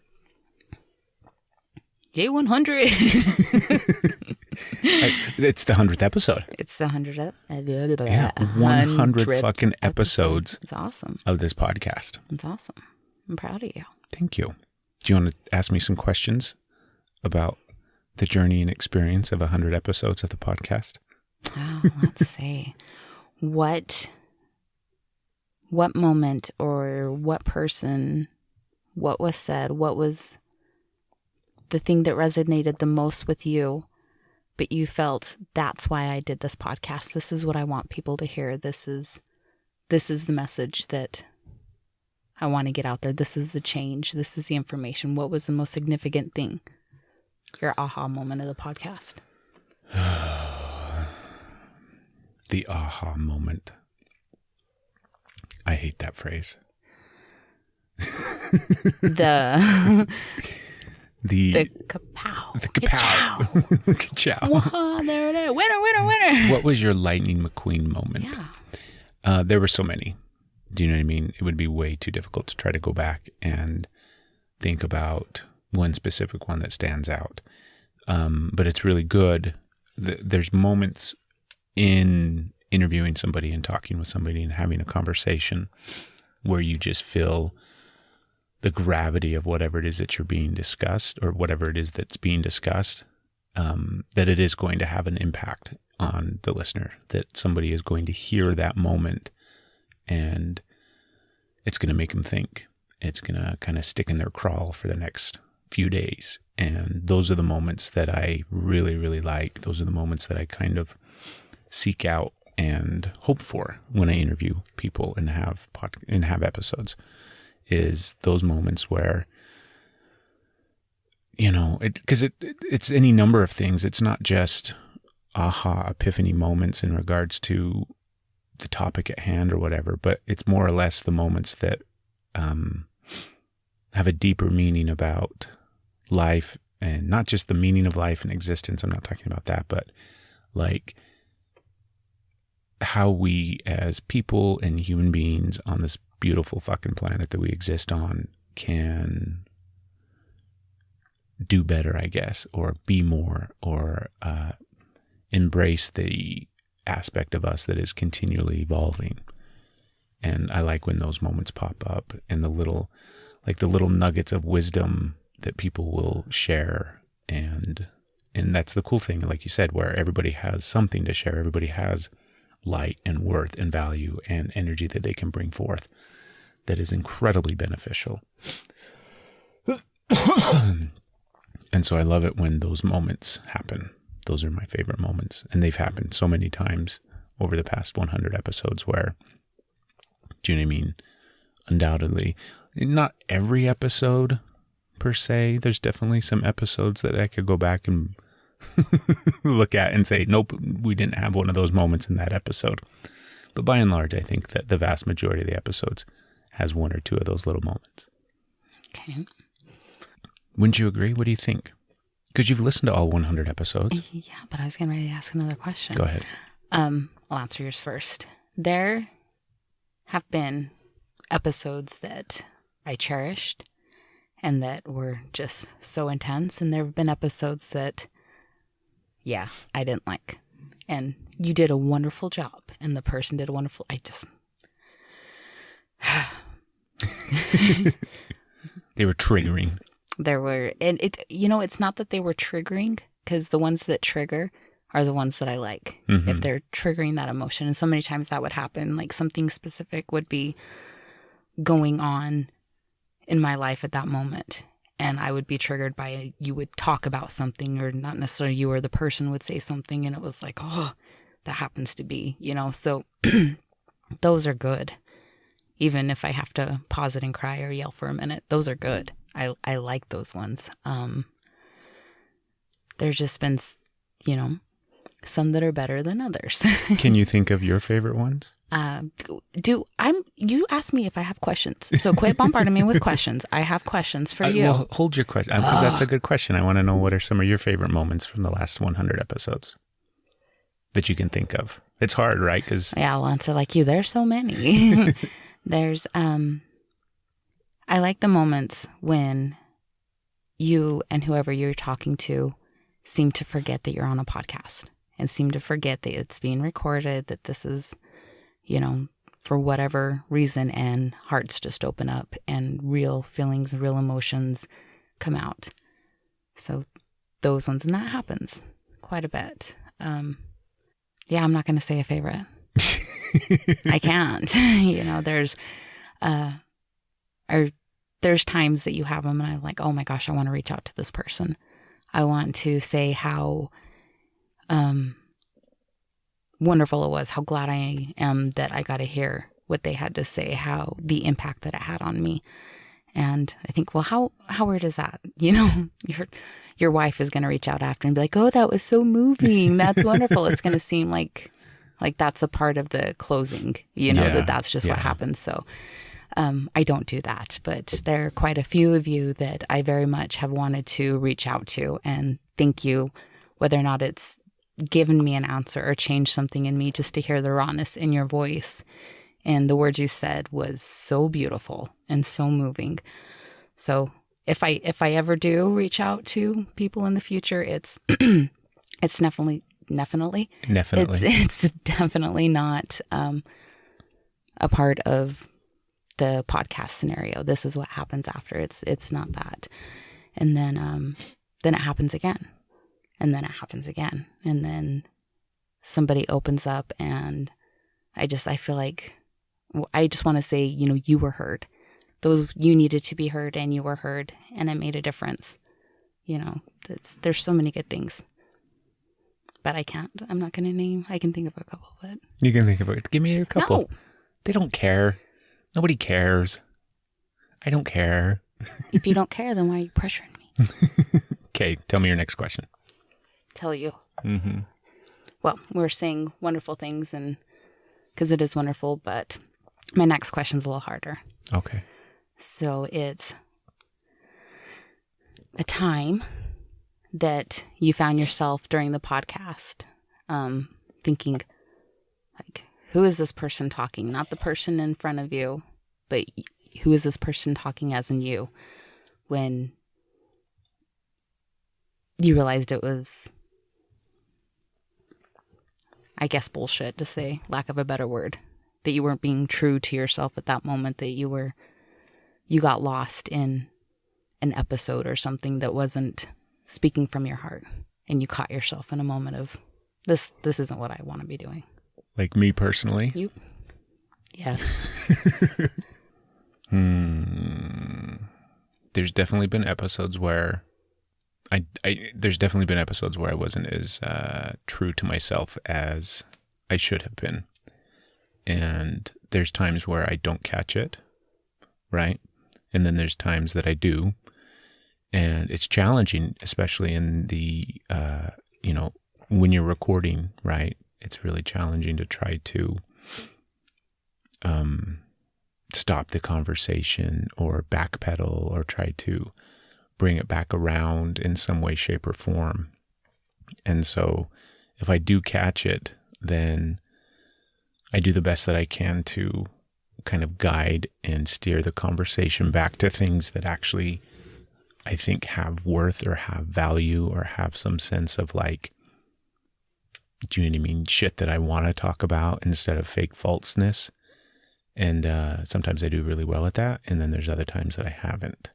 Yay, 100.
It's the 100th episode.
It's the 100th.
Yeah, 100 fucking episodes.
It's awesome.
Of this podcast.
It's awesome. I'm proud of you.
Thank you. Do you want to ask me some questions about the journey and experience of 100 episodes of the podcast?
Oh, let's see. What moment or what person, what was said, what was the thing that resonated the most with you, but you felt that's why I did this podcast. This is what I want people to hear. This is the message that I want to get out there. This is the change. This is the information. What was the most significant thing? Your aha moment of the podcast.
The aha moment. I hate that phrase.
The
The
kapow.
kapow. The kachow.
Wow, there it is. Winner.
What was your Lightning McQueen moment?
Yeah.
There were so many. Do you know what I mean? It would be way too difficult to try to go back and think about one specific one that stands out. But it's really good. There's moments in interviewing somebody and talking with somebody and having a conversation where you just feel the gravity of whatever it is that you're being discussed, or whatever it is that's being discussed, that it is going to have an impact on the listener, that somebody is going to hear that moment and it's going to make them think. It's going to kind of stick in their crawl for the next few days. And those are the moments that I really, really like. Those are the moments that I kind of seek out and hope for when I interview people and have episodes, is those moments where, because it's any number of things. It's not just aha epiphany moments in regards to the topic at hand or whatever, but it's more or less the moments that have a deeper meaning about life, and not just the meaning of life and existence. I'm not talking about that, but like how we as people and human beings on this beautiful fucking planet that we exist on can do better, I guess, or be more, or embrace the aspect of us that is continually evolving. And I like when those moments pop up, and the little nuggets of wisdom that people will share. And that's the cool thing, like you said, where everybody has something to share. Everybody has light and worth and value and energy that they can bring forth. that is incredibly beneficial. And so I love it when those moments happen. Those are my favorite moments. And they've happened so many times over the past 100 episodes where, do you know what I mean? Undoubtedly, not every episode per se. There's definitely some episodes that I could go back and look at and say, nope, we didn't have one of those moments in that episode. But by and large, I think that the vast majority of the episodes has one or two of those little moments.
Okay.
Wouldn't you agree? What do you think? Because you've listened to all 100 episodes.
Yeah, but I was getting ready to ask another question.
Go ahead.
I'll answer yours first. There have been episodes that I cherished and that were just so intense. And there have been episodes that, yeah, I didn't like. And you did a wonderful job. And the person did a wonderful...
They were triggering.
There were... And it's not that they were triggering, because the ones that trigger are the ones that I like.
Mm-hmm.
If they're triggering that emotion. And so many times that would happen. Like something specific would be going on in my life at that moment. And I would be triggered by, you would talk about something, or not necessarily you or the person would say something. And it was like, oh, that happens to be, so those are good. Even if I have to pause it and cry or yell for a minute, those are good. I like those ones. There's just been, some that are better than others.
Can you think of your favorite ones?
You asked me if I have questions, so quit bombarding me with questions. I have questions for you.
Well, hold your question, because that's a good question. I want to know, what are some of your favorite moments from the last 100 episodes that you can think of? It's hard, right? Because
yeah, I'll answer like you. There's so many. There's I like the moments when you and whoever you're talking to seem to forget that you're on a podcast, and seem to forget that it's being recorded, that this is, for whatever reason, and hearts just open up and real feelings, real emotions come out. So those ones, and that happens quite a bit. Yeah, I'm not going to say a favorite. I can't. There's times that you have them and I'm like, oh my gosh, I want to reach out to this person. I want to say how wonderful it was, how glad I am that I got to hear what they had to say, how the impact that it had on me. And I think, well, how weird is that? Your wife is going to reach out after and be like, oh, that was so moving. That's wonderful. It's going to seem like that's a part of the closing, that's just what happens. So I don't do that, but there are quite a few of you that I very much have wanted to reach out to and thank you, whether or not it's given me an answer or changed something in me, just to hear the rawness in your voice. And the words you said was so beautiful and so moving. So if I ever do reach out to people in the future, it's definitely it's definitely not a part of the podcast scenario. This is what happens after. It's not that. And then it happens again. And then it happens again. And then somebody opens up, and I feel like I just want to say, you were heard. You needed to be heard, and you were heard, and it made a difference. There's so many good things. But I'm not going to name. I can think of a couple, but...
You can think of it. Give me a couple.
No.
They don't care. Nobody cares. I don't care.
If you don't care, then why are you pressuring me?
Okay, tell me your next question.
Tell you.
Mm-hmm.
Well, we're saying wonderful things, and because it is wonderful, but my next question's a little harder.
Okay.
So it's a time that you found yourself during the podcast thinking, like, who is this person talking? Not the person in front of you, but who is this person talking as in you? When you realized it was, I guess, bullshit, to say lack of a better word, that you weren't being true to yourself at that moment, that you got lost in an episode or something that wasn't speaking from your heart, and you caught yourself in a moment of, this isn't what I want to be doing.
Like me personally?
You? Yes.
There's definitely been episodes where I wasn't as true to myself as I should have been. And there's times where I don't catch it, right? And then there's times that I do. And it's challenging, especially in the, when you're recording, right? It's really challenging to try to stop the conversation or backpedal or try to bring it back around in some way, shape, or form. And so if I do catch it, then I do the best that I can to kind of guide and steer the conversation back to things that actually I think have worth or have value or have some sense of like, do you know what I mean? Shit that I want to talk about instead of fake falseness. And sometimes I do really well at that. And then there's other times that I haven't.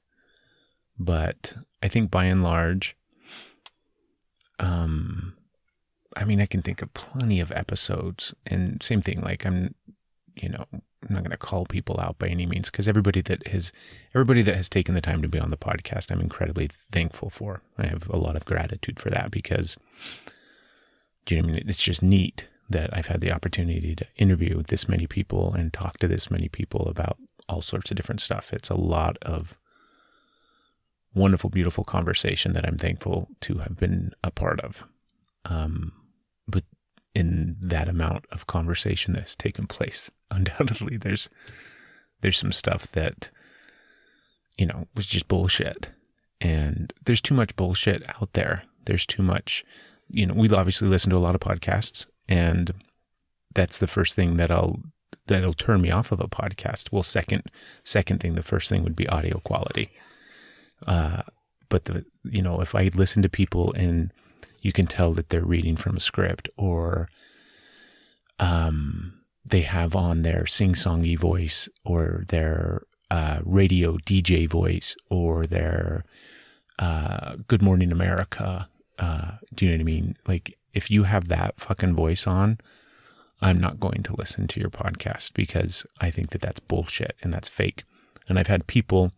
But I think by and large, I can think of plenty of episodes, and same thing, like I'm not going to call people out by any means, because everybody that has taken the time to be on the podcast, I'm incredibly thankful for. I have a lot of gratitude for that, because, do you know what I mean? It's just neat that I've had the opportunity to interview this many people and talk to this many people about all sorts of different stuff. It's a lot of wonderful, beautiful conversation that I'm thankful to have been a part of. But in that amount of conversation that's taken place, undoubtedly there's some stuff that, was just bullshit. And there's too much bullshit out there. There's too much, we obviously listen to a lot of podcasts, and that's the first thing that'll turn me off of a podcast. Well, second thing, the first thing would be audio quality. But if I listen to people and you can tell that they're reading from a script, or they have on their sing-songy voice, or their radio DJ voice, or their Good Morning America. Do you know what I mean? Like, if you have that fucking voice on, I'm not going to listen to your podcast, because I think that that's bullshit and that's fake. And I've had people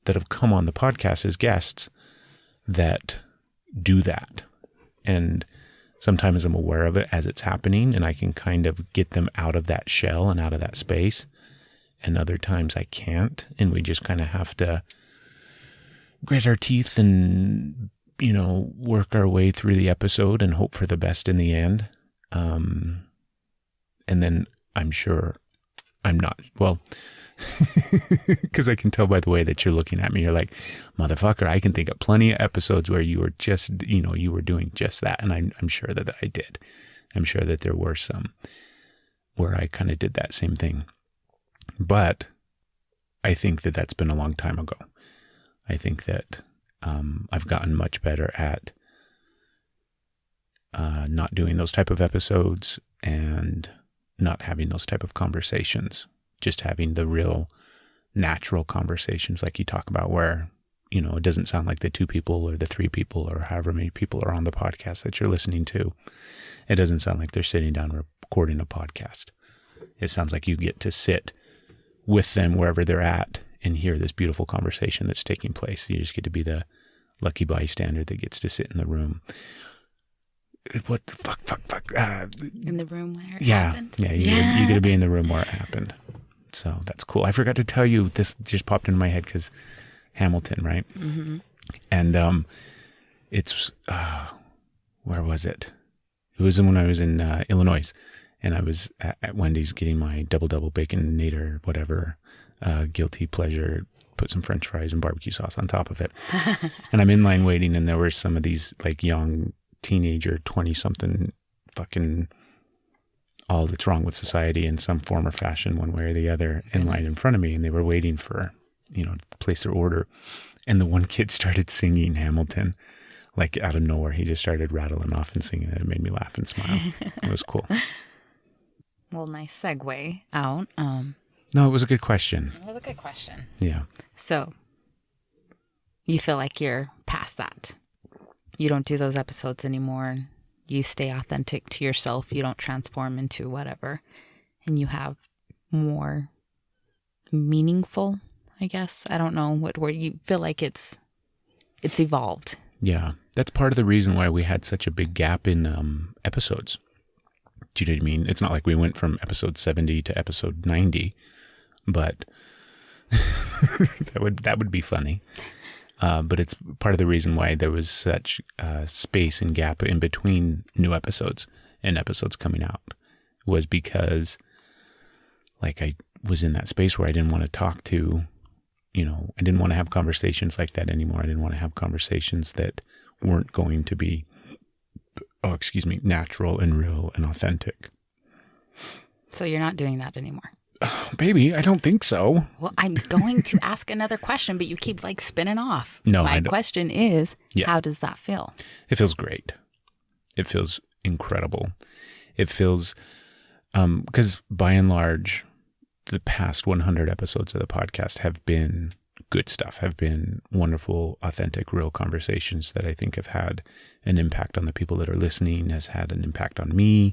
that have come on the podcast as guests that do that. And sometimes I'm aware of it as it's happening, and I can kind of get them out of that shell and out of that space. And other times I can't. And we just kind of have to grit our teeth and, work our way through the episode and hope for the best in the end. And then I'm sure I'm not, well, because I can tell by the way that you're looking at me, you're like, motherfucker, I can think of plenty of episodes where you were just, you were doing just that. And I'm sure that I did. I'm sure that there were some where I kind of did that same thing. But I think that that's been a long time ago. I think that I've gotten much better at not doing those type of episodes and not having those type of conversations. Just having the real natural conversations like you talk about, where, it doesn't sound like the 2 people or the 3 people or however many people are on the podcast that you're listening to. It doesn't sound like they're sitting down recording a podcast. It sounds like you get to sit with them wherever they're at and hear this beautiful conversation that's taking place. You just get to be the lucky bystander that gets to sit in the room. What the fuck?
In the room where it
yeah,
happened.
Yeah, you get to be in the room where it happened. So that's cool. I forgot to tell you, this just popped into my head because Hamilton, right?
Mm-hmm.
And it's, where was it? It was when I was in Illinois, and I was at Wendy's getting my double baconator, whatever, guilty pleasure, put some French fries and barbecue sauce on top of it. And I'm in line waiting, and there were some of these like young teenager, 20-something fucking all that's wrong with society in some form or fashion, one way or the other, in line in front of me. And they were waiting for, to place their order. And the one kid started singing Hamilton, like out of nowhere. He just started rattling off and singing it. It made me laugh and smile. It was cool.
Well, nice segue out.
No, it was a good question.
It was a good question.
Yeah.
So, you feel like you're past that. You don't do those episodes anymore. You stay authentic to yourself. You don't transform into whatever. And you have more meaningful I guess. I don't know what word you feel like it's evolved.
Yeah. That's part of the reason why we had such a big gap in episodes. Do you know what I mean? It's not like we went from episode 70 to episode 90, but that would be funny. But it's part of the reason why there was such space and gap in between new episodes and episodes coming out, was because like I was in that space where I didn't want to talk to, I didn't want to have conversations like that anymore. I didn't want to have conversations that weren't going to be, natural and real and authentic.
So you're not doing that anymore?
Baby, I don't think so.
Well, I'm going to ask another question, but you keep like spinning off.
No,
my question is, how does that feel?
It feels great. It feels incredible. It feels, because by and large, the past 100 episodes of the podcast have been good stuff, have been wonderful, authentic, real conversations that I think have had an impact on the people that are listening, has had an impact on me.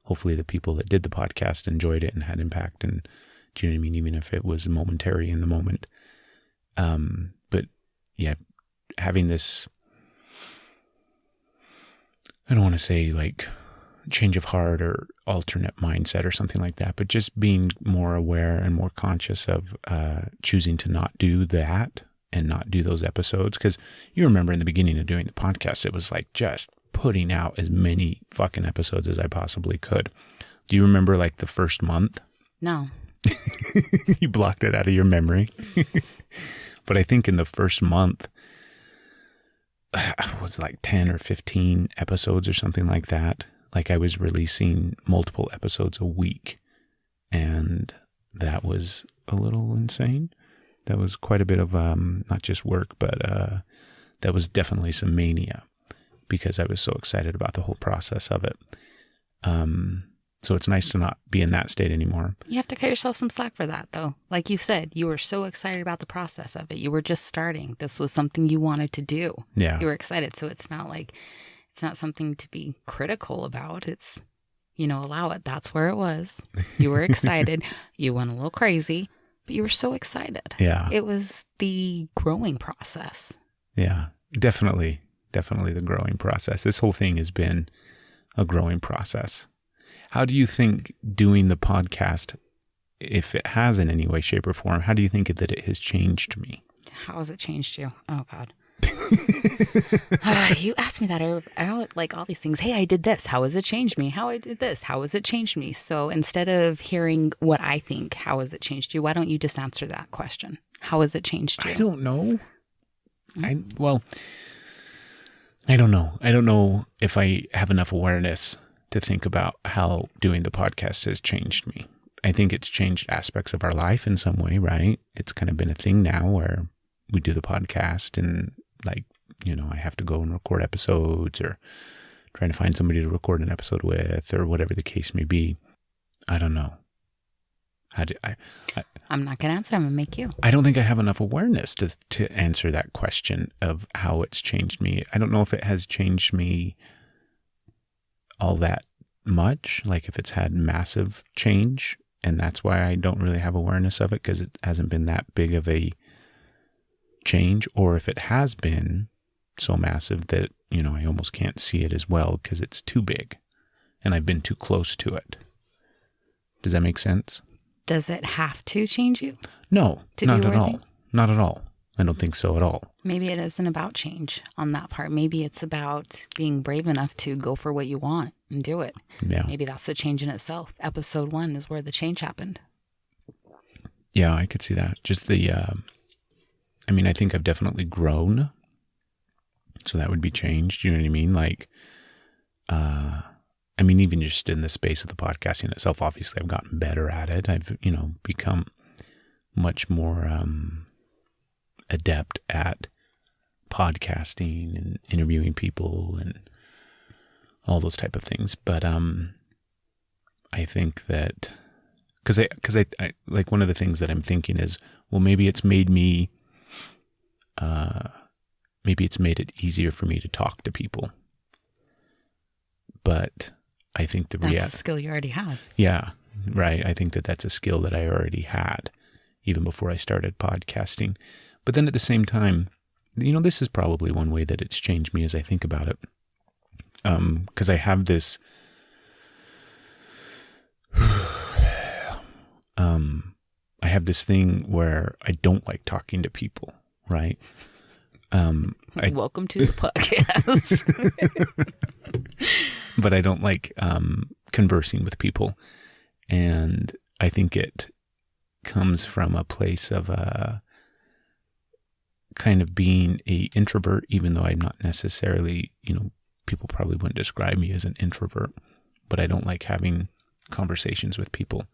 Hopefully the people that did the podcast enjoyed it and had impact. And do you know what I mean? Even if it was momentary in the moment. But yeah, having this, I don't want to say like change of heart or alternate mindset or something like that, but just being more aware and more conscious of choosing to not do that and not do those episodes. Because you remember in the beginning of doing the podcast, it was like just putting out as many fucking episodes as I possibly could. Do you remember like the first month?
No.
You blocked it out of your memory. But I think in the first month, it was like 10 or 15 episodes or something like that. Like I was releasing multiple episodes a week, and that was a little insane. That was quite a bit of not just work, but that was definitely some mania, because I was so excited about the whole process of it. So it's nice to not be in that state anymore.
You have to cut yourself some slack for that, though. Like you said, you were so excited about the process of it. You were just starting. This was something you wanted to do.
Yeah.
You were excited. So it's not like, it's not something to be critical about. It's, allow it. That's where it was. You were excited. You went a little crazy, but you were so excited.
Yeah.
It was the growing process.
Yeah, definitely the growing process. This whole thing has been a growing process. How do you think doing the podcast, if it has in any way, shape, or form, how do you think that it has changed me?
How has it changed you? Oh, God. You asked me that. I like all these things. Hey, I did this. How has it changed me? How I did this. How has it changed me? So instead of hearing what I think, how has it changed you? Why don't you just answer that question? How has it changed you?
I don't know. I don't know. I don't know if I have enough awareness to think about how doing the podcast has changed me. I think it's changed aspects of our life in some way, right? It's kind of been a thing now where we do the podcast and like, I have to go and record episodes, or trying to find somebody to record an episode with, or whatever the case may be. I don't know.
I'm not going to answer. I'm going to make you.
I don't think I have enough awareness to answer that question of how it's changed me. I don't know if it has changed me all that much, like if it's had massive change, and that's why I don't really have awareness of it, because it hasn't been that big of a change, or if it has been so massive that, I almost can't see it as well because it's too big and I've been too close to it. Does that make sense?
Does it have to change you?
No, not at all. Not at all. I don't think so at all.
Maybe it isn't about change on that part. Maybe it's about being brave enough to go for what you want and do it.
Yeah.
Maybe that's the change in itself. Episode 1 is where the change happened.
Yeah, I could see that. Just the, I think I've definitely grown. So that would be changed. You know what I mean? Like, even just in the space of the podcasting itself, obviously I've gotten better at it. I've, become much more adept at podcasting and interviewing people and all those type of things. But I think that because I like, one of the things that I'm thinking is, well, maybe it's made me maybe it's made it easier for me to talk to people. But I think that's
a skill you already have.
Yeah, right. I think that that's a skill that I already had. even before I started podcasting. But then at the same time, this is probably one way that it's changed me as I think about it. Because I have this, thing where I don't like talking to people, right?
Welcome to the podcast.
But I don't like conversing with people. And I think it comes from a place of kind of being an introvert, even though I'm not necessarily, people probably wouldn't describe me as an introvert, but I don't like having conversations with people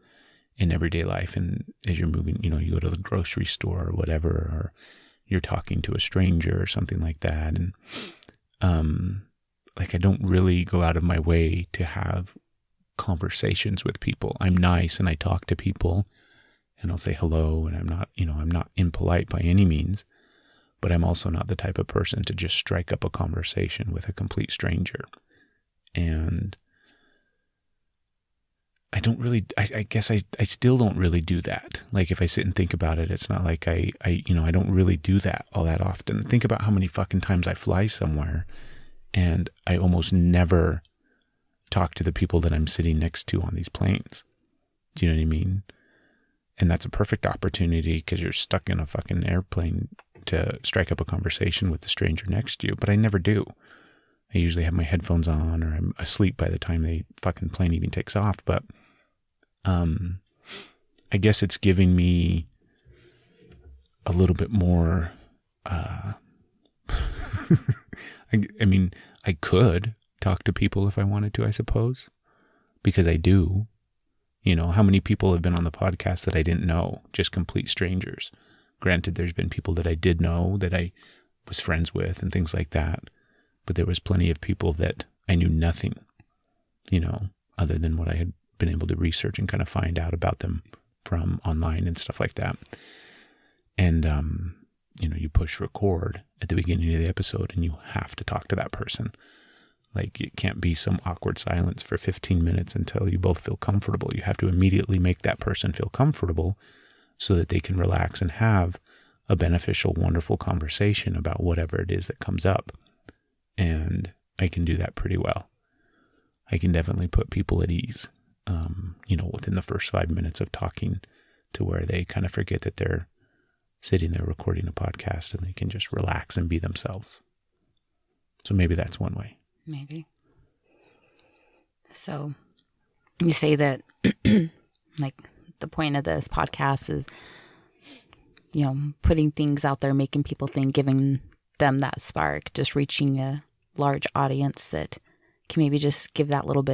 in everyday life. And as you're moving, you go to the grocery store or whatever, or you're talking to a stranger or something like that. And I don't really go out of my way to have conversations with people. I'm nice and I talk to people and I'll say hello, and I'm not impolite by any means, but I'm also not the type of person to just strike up a conversation with a complete stranger. And I don't really, I guess I still don't really do that. Like, if I sit and think about it, it's not like I don't really do that all that often. Think about how many fucking times I fly somewhere and I almost never talk to the people that I'm sitting next to on these planes. Do you know what I mean? And that's a perfect opportunity because you're stuck in a fucking airplane to strike up a conversation with the stranger next to you. But I never do. I usually have my headphones on, or I'm asleep by the time the fucking plane even takes off. But I guess it's giving me a little bit more, I mean, I could talk to people if I wanted to, I suppose, because I do. How many people have been on the podcast that I didn't know, just complete strangers? Granted, there's been people that I did know, that I was friends with and things like that. But there was plenty of people that I knew nothing, other than what I had been able to research and kind of find out about them from online and stuff like that. And, you push record at the beginning of the episode and you have to talk to that person. Like, it can't be some awkward silence for 15 minutes until you both feel comfortable. You have to immediately make that person feel comfortable so that they can relax and have a beneficial, wonderful conversation about whatever it is that comes up. And I can do that pretty well. I can definitely put people at ease, within the first 5 minutes of talking, to where they kind of forget that they're sitting there recording a podcast and they can just relax and be themselves. So maybe that's one way.
Maybe. So you say that like the point of this podcast is, putting things out there, making people think, giving them that spark, just reaching a large audience that can maybe just give that little,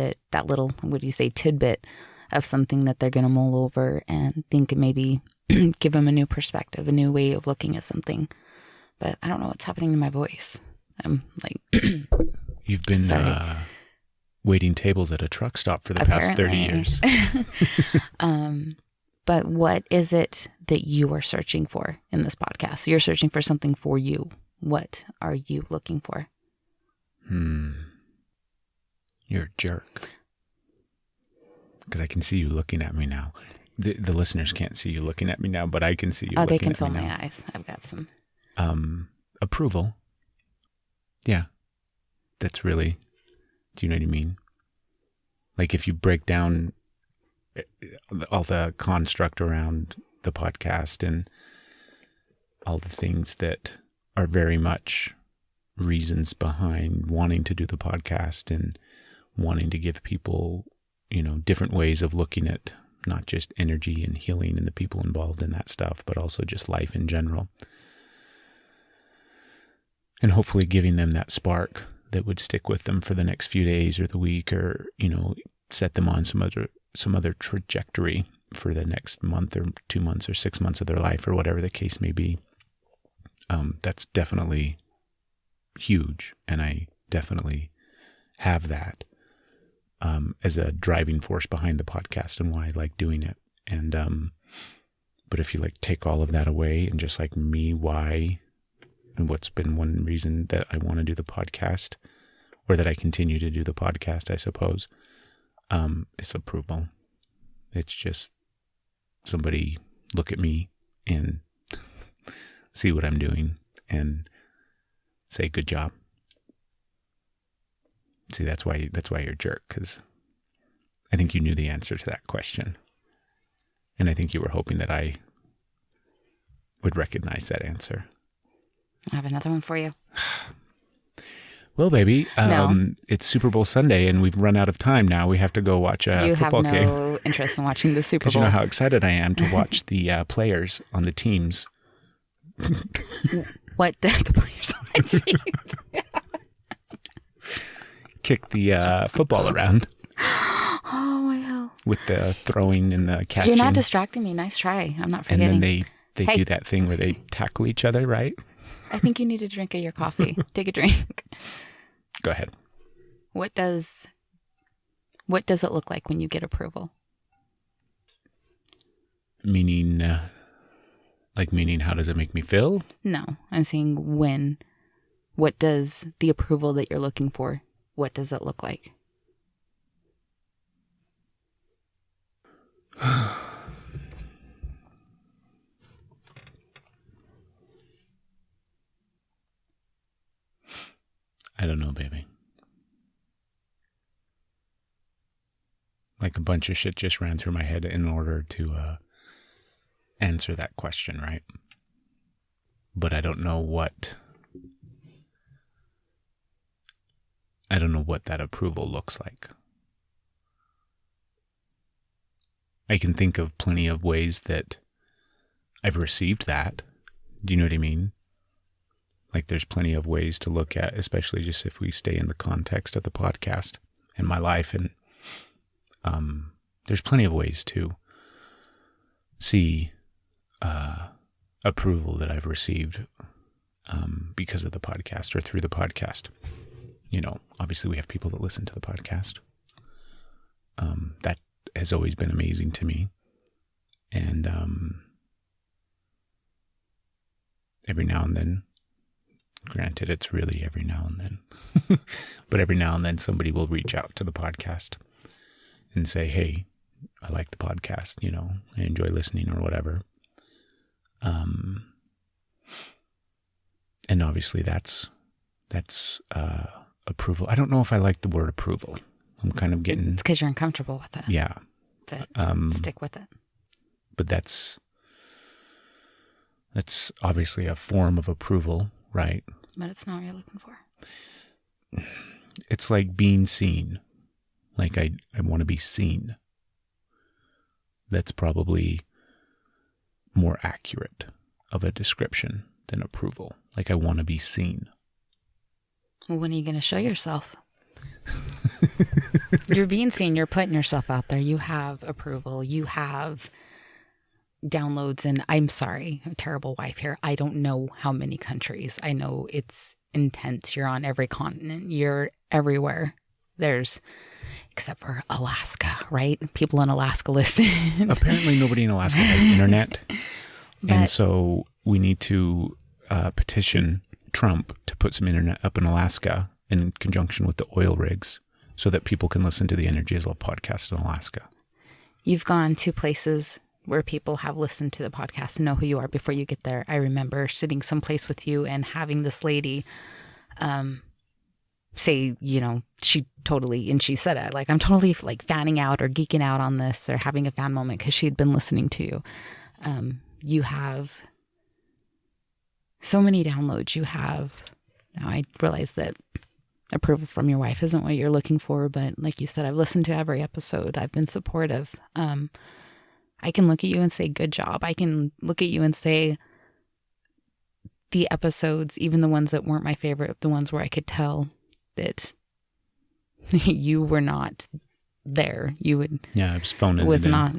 what do you say, tidbit of something that they're going to mull over and think maybe give them a new perspective, a new way of looking at something. But I don't know what's happening to my voice. I'm like...
You've been waiting tables at a truck stop for the past 30 years.
But what is it that you are searching for in this podcast? You're searching for something for you. What are you looking for?
You're a jerk. Because I can see you looking at me now. The listeners can't see you looking at me now, but I can see you looking at me now.
Oh, they can feel my eyes. I've got some.
Approval. Yeah. That's really, do you know what I mean? Like, if you break down all the construct around the podcast and all the things that are very much reasons behind wanting to do the podcast and wanting to give people, different ways of looking at not just energy and healing and the people involved in that stuff, but also just life in general. And hopefully giving them that spark that would stick with them for the next few days or the week, or, set them on some other trajectory for the next month or 2 months or 6 months of their life, or whatever the case may be. That's definitely huge. And I definitely have that as a driving force behind the podcast and why I like doing it. And, but if you take all of that away and just me, why, and what's been one reason that I want to do the podcast, or that I continue to do the podcast, I suppose, it's approval. It's just somebody look at me and see what I'm doing and say good job. See, that's why you're a jerk, because I think you knew the answer to that question. And I think you were hoping that I would recognize that answer.
I have another one for you.
Well, baby,
No.
It's Super Bowl Sunday, and we've run out of time now. We have to go watch a football game.
You have no interest in watching the Super
Because
Bowl.
you know how excited I am to watch the players on the teams.
What the players on the team?
Kick the football around.
Oh, my hell.
With the throwing and the catching.
You're not distracting me. Nice try. I'm not
And
forgetting.
then they
Hey.
do that thing where they tackle each other, right?
I think you need a drink of your coffee. Take a drink.
Go ahead.
What does it look like when you get approval?
Meaning, how does it make me feel?
No, I'm saying when. What does the approval that you're looking for, what does it look like?
I don't know, baby. Like a bunch of shit just ran through my head in order to answer that question, right? But I don't know what that approval looks like. I can think of plenty of ways that I've received that. Do you know what I mean? Like there's plenty of ways to look at, especially just if we stay in the context of the podcast and my life. And there's plenty of ways to see approval that I've received because of the podcast or through the podcast. You know, obviously we have people that listen to the podcast. That has always been amazing to me. And every now and then, granted, it's really every now and then, but every now and then somebody will reach out to the podcast and say, hey, I like the podcast, you know, I enjoy listening or whatever. And obviously that's approval. I don't know if I like the word approval. I'm kind of getting...
It's because you're uncomfortable with it.
Yeah.
But stick with it.
But that's obviously a form of approval, right?
But it's not what you're looking for.
It's like being seen. Like I want to be seen. That's probably more accurate of a description than approval. Like I want to be seen.
Well, when are you going to show yourself? You're being seen. You're putting yourself out there. You have approval. You have downloads. And I'm sorry, I'm a terrible wife here. I don't know how many countries. I know it's intense. You're on every continent. You're everywhere. Except for Alaska, right? People in Alaska listen.
Apparently nobody in Alaska has internet. And so we need to petition Trump to put some internet up in Alaska in conjunction with the oil rigs so that people can listen to the Energy is Love podcast in Alaska.
You've gone to places where people have listened to the podcast and know who you are before you get there. I remember sitting someplace with you and having this lady say, you know, she said it, like, I'm totally like fanning out or geeking out on this or having a fan moment because she had been listening to you. You have so many downloads. Now I realize that approval from your wife isn't what you're looking for, but like you said, I've listened to every episode. I've been supportive. I can look at you and say, good job. I can look at you and say the episodes, even the ones that weren't my favorite, the ones where I could tell that you were not there.
Yeah, I was phoning
it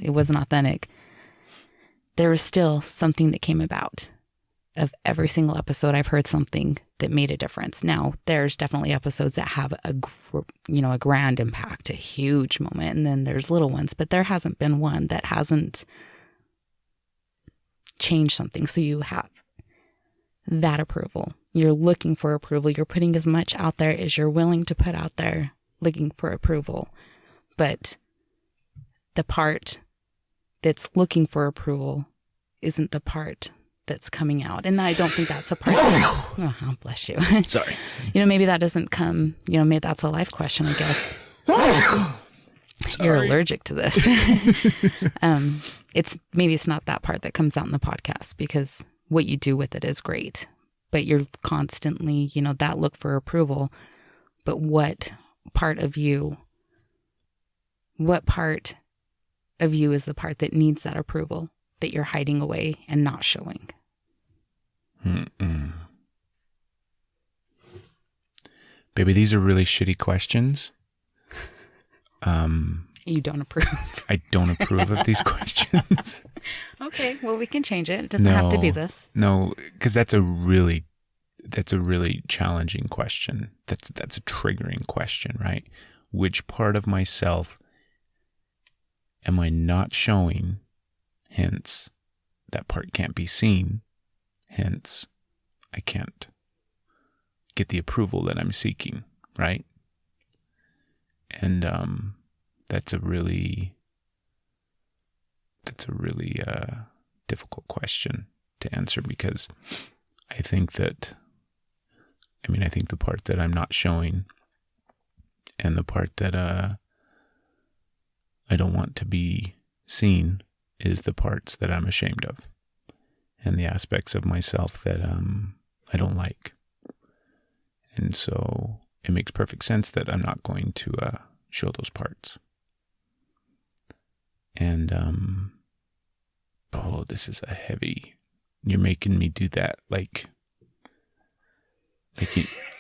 wasn't authentic. There was still something that came about. Of every single episode, I've heard something that made a difference. Now, there's definitely episodes that have a grand impact, a huge moment, and then there's little ones, but there hasn't been one that hasn't changed something. So you have that approval. You're looking for approval. You're putting as much out there as you're willing to put out there, looking for approval. But the part that's looking for approval isn't the part that's coming out. And I don't think that's a part. Oh, bless you.
Sorry.
Maybe that doesn't come, maybe that's a life question, I guess. You're allergic to this. It's not that part that comes out in the podcast, because what you do with it is great, but you're constantly, that look for approval. But what part of you is the part that needs that approval that you're hiding away and not showing?
Baby, these are really shitty questions.
You don't approve.
I don't approve of these questions.
Okay, well, we can change it. It doesn't have to be this.
No, because that's a really challenging question. That's a triggering question, right? Which part of myself am I not showing? Hence, that part can't be seen. Hence, I can't get the approval that I'm seeking, right? And that's a really difficult question to answer, because I think the part that I'm not showing and the part that I don't want to be seen is the parts that I'm ashamed of, and the aspects of myself that I don't like. And so it makes perfect sense that I'm not going to show those parts. And this is a heavy. You're making me do that, like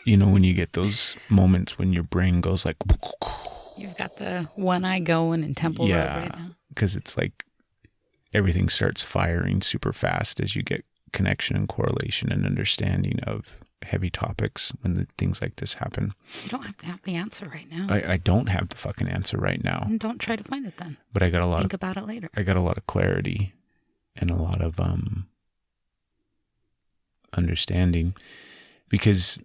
when you get those moments when your brain goes like.
You've got the one eye going and temple right now.
Because it's like everything starts firing super fast as you get connection and correlation and understanding of heavy topics when things like this happen.
You don't have to have the answer right now.
I don't have the fucking answer right now.
And don't try to find it then.
But I got
think about it later.
I got a lot of clarity and a lot of understanding, because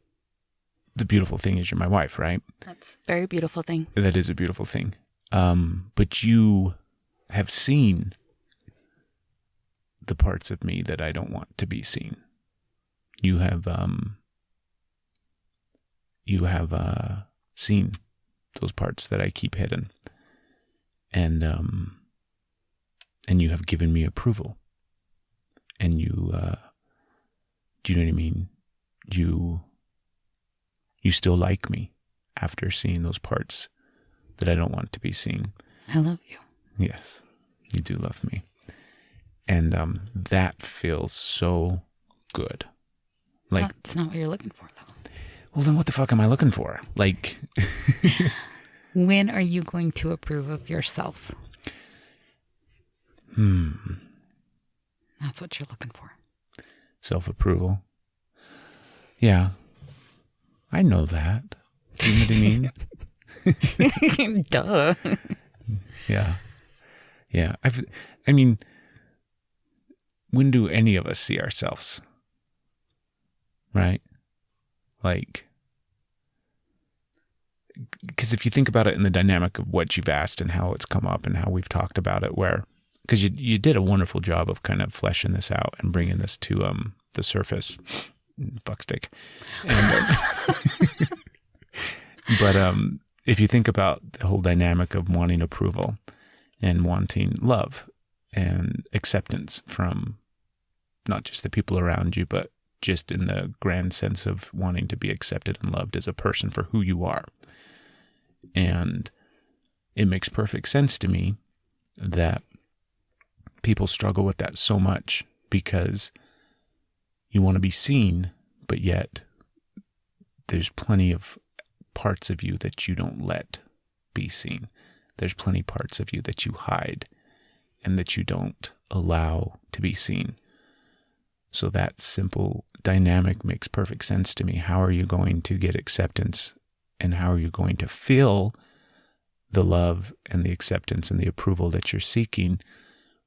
the beautiful thing is you're my wife, right?
That's a very beautiful thing.
That is a beautiful thing. But you have seen the parts of me that I don't want to be seen. You have seen those parts that I keep hidden, and you have given me approval, and you do you know what I mean? You still like me after seeing those parts that I don't want to be seen.
I love you.
Yes, you do love me. And that feels so good. Like,
that's not what you're looking for, though.
Well, then what the fuck am I looking for? Like,
when are you going to approve of yourself? That's what you're looking for.
Self-approval. Yeah. I know that. Do you know what I mean?
Duh.
Yeah. Yeah. When do any of us see ourselves? Right? Like, because if you think about it in the dynamic of what you've asked and how it's come up and how we've talked about it, because you did a wonderful job of kind of fleshing this out and bringing this to the surface. Fuckstick. And, but if you think about the whole dynamic of wanting approval and wanting love and acceptance from not just the people around you, but just in the grand sense of wanting to be accepted and loved as a person for who you are. And it makes perfect sense to me that people struggle with that so much, because you want to be seen, but yet there's plenty of parts of you that you don't let be seen. There's plenty of parts of you that you hide and that you don't allow to be seen. So that simple dynamic makes perfect sense to me. How are you going to get acceptance, and how are you going to feel the love and the acceptance and the approval that you're seeking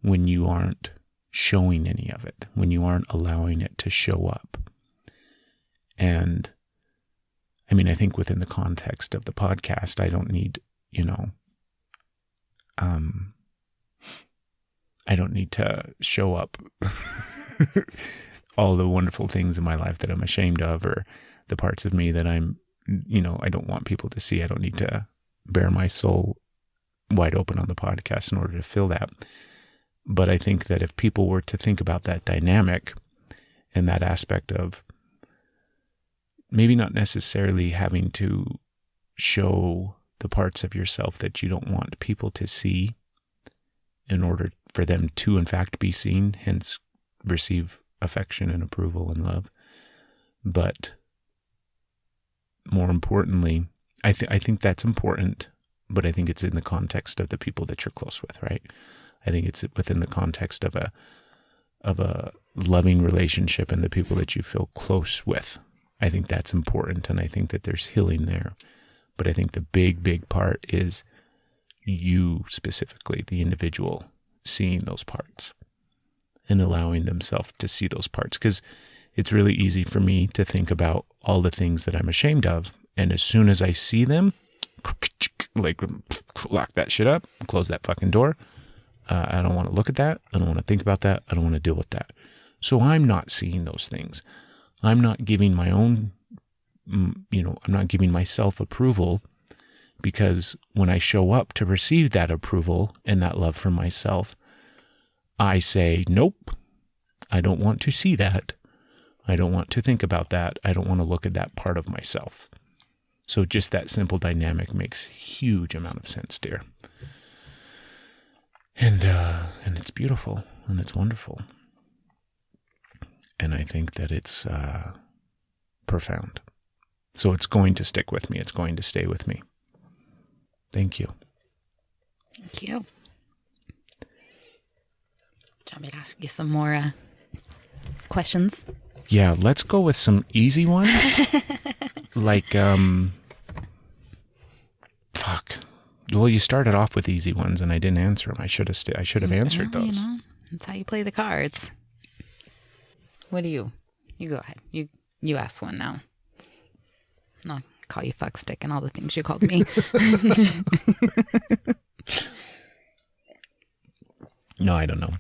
when you aren't showing any of it, when you aren't allowing it to show up? And I think within the context of the podcast, I don't need, I don't need to show up all the wonderful things in my life that I'm ashamed of, or the parts of me that I'm, I don't want people to see. I don't need to bare my soul wide open on the podcast in order to fill that. But I think that if people were to think about that dynamic and that aspect of maybe not necessarily having to show the parts of yourself that you don't want people to see in order for them to, in fact, be seen, hence receive affection and approval and love. But more importantly, I think that's important, but I think it's in the context of the people that you're close with, right? I think it's within the context of a loving relationship and the people that you feel close with. I think that's important, and I think that there's healing there. But I think the big part is you specifically, the individual, seeing those parts and allowing themselves to see those parts. Because it's really easy for me to think about all the things that I'm ashamed of, and as soon as I see them, like, lock that shit up, close that fucking door. I don't want to look at that. I don't want to think about that. I don't want to deal with that. So I'm not seeing those things. I'm not giving my own, I'm not giving myself approval, because when I show up to receive that approval and that love from myself, I say, nope, I don't want to see that. I don't want to think about that. I don't want to look at that part of myself. So just that simple dynamic makes huge amount of sense, dear. And it's beautiful and it's wonderful. And I think that it's profound. So it's going to stick with me. It's going to stay with me. Thank you.
Thank you. Do you want me to ask you some more questions?
Yeah, let's go with some easy ones. Like, fuck. Well, you started off with easy ones and I didn't answer them. I should have answered those.
That's how you play the cards. What do you go ahead. You ask one now. I'll call you fuckstick and all the things you called me.
No, I don't know.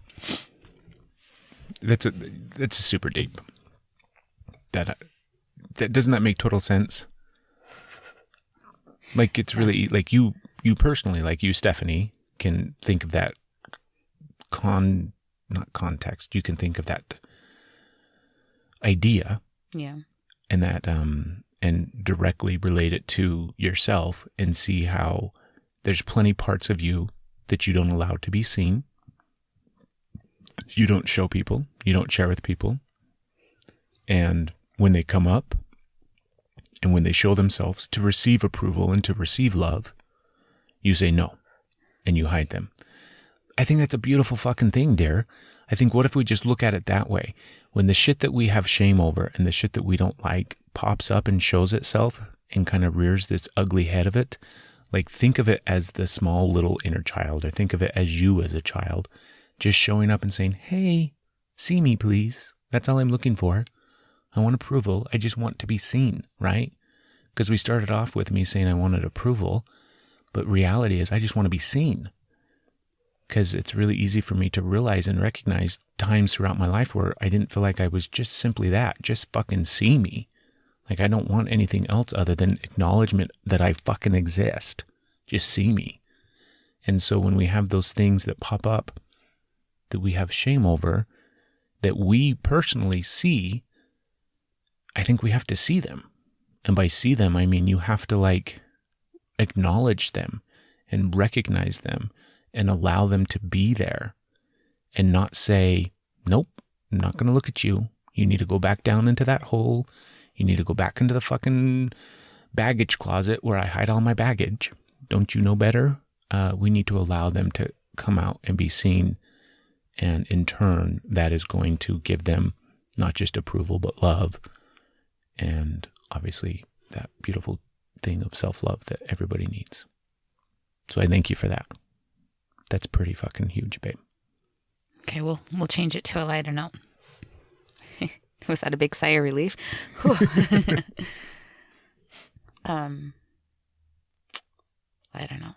That's a super deep. That doesn't that make total sense? Like, it's really like you personally, like you, Stephanie, can think of that not context. You can think of that idea.
Yeah.
And that and directly relate it to yourself and see how there's plenty parts of you that you don't allow to be seen. You don't show people. You don't share with people. And when they come up and when they show themselves to receive approval and to receive love, you say no and you hide them. I think that's a beautiful fucking thing, dear. I think, what if we just look at it that way? When the shit that we have shame over and the shit that we don't like pops up and shows itself and kind of rears this ugly head of it, like, think of it as the small little inner child, or think of it as you as a child just showing up and saying, hey, see me, please. That's all I'm looking for. I want approval. I just want to be seen, right? Because we started off with me saying I wanted approval, but reality is I just want to be seen. Because it's really easy for me to realize and recognize times throughout my life where I didn't feel like I was just simply that. Just fucking see me. Like, I don't want anything else other than acknowledgement that I fucking exist. Just see me. And so when we have those things that pop up that we have shame over, that we personally see, I think we have to see them. And by see them, I mean you have to, like, acknowledge them and recognize them and allow them to be there, and not say, nope, I'm not going to look at you. You need to go back down into that hole. You need to go back into the fucking baggage closet where I hide all my baggage. Don't you know better? We need to allow them to come out and be seen. And in turn, that is going to give them not just approval, but love. And obviously that beautiful thing of self-love that everybody needs. So I thank you for that. That's pretty fucking huge, babe.
Okay, we'll change it to a lighter note. Was that a big sigh of relief? I don't know.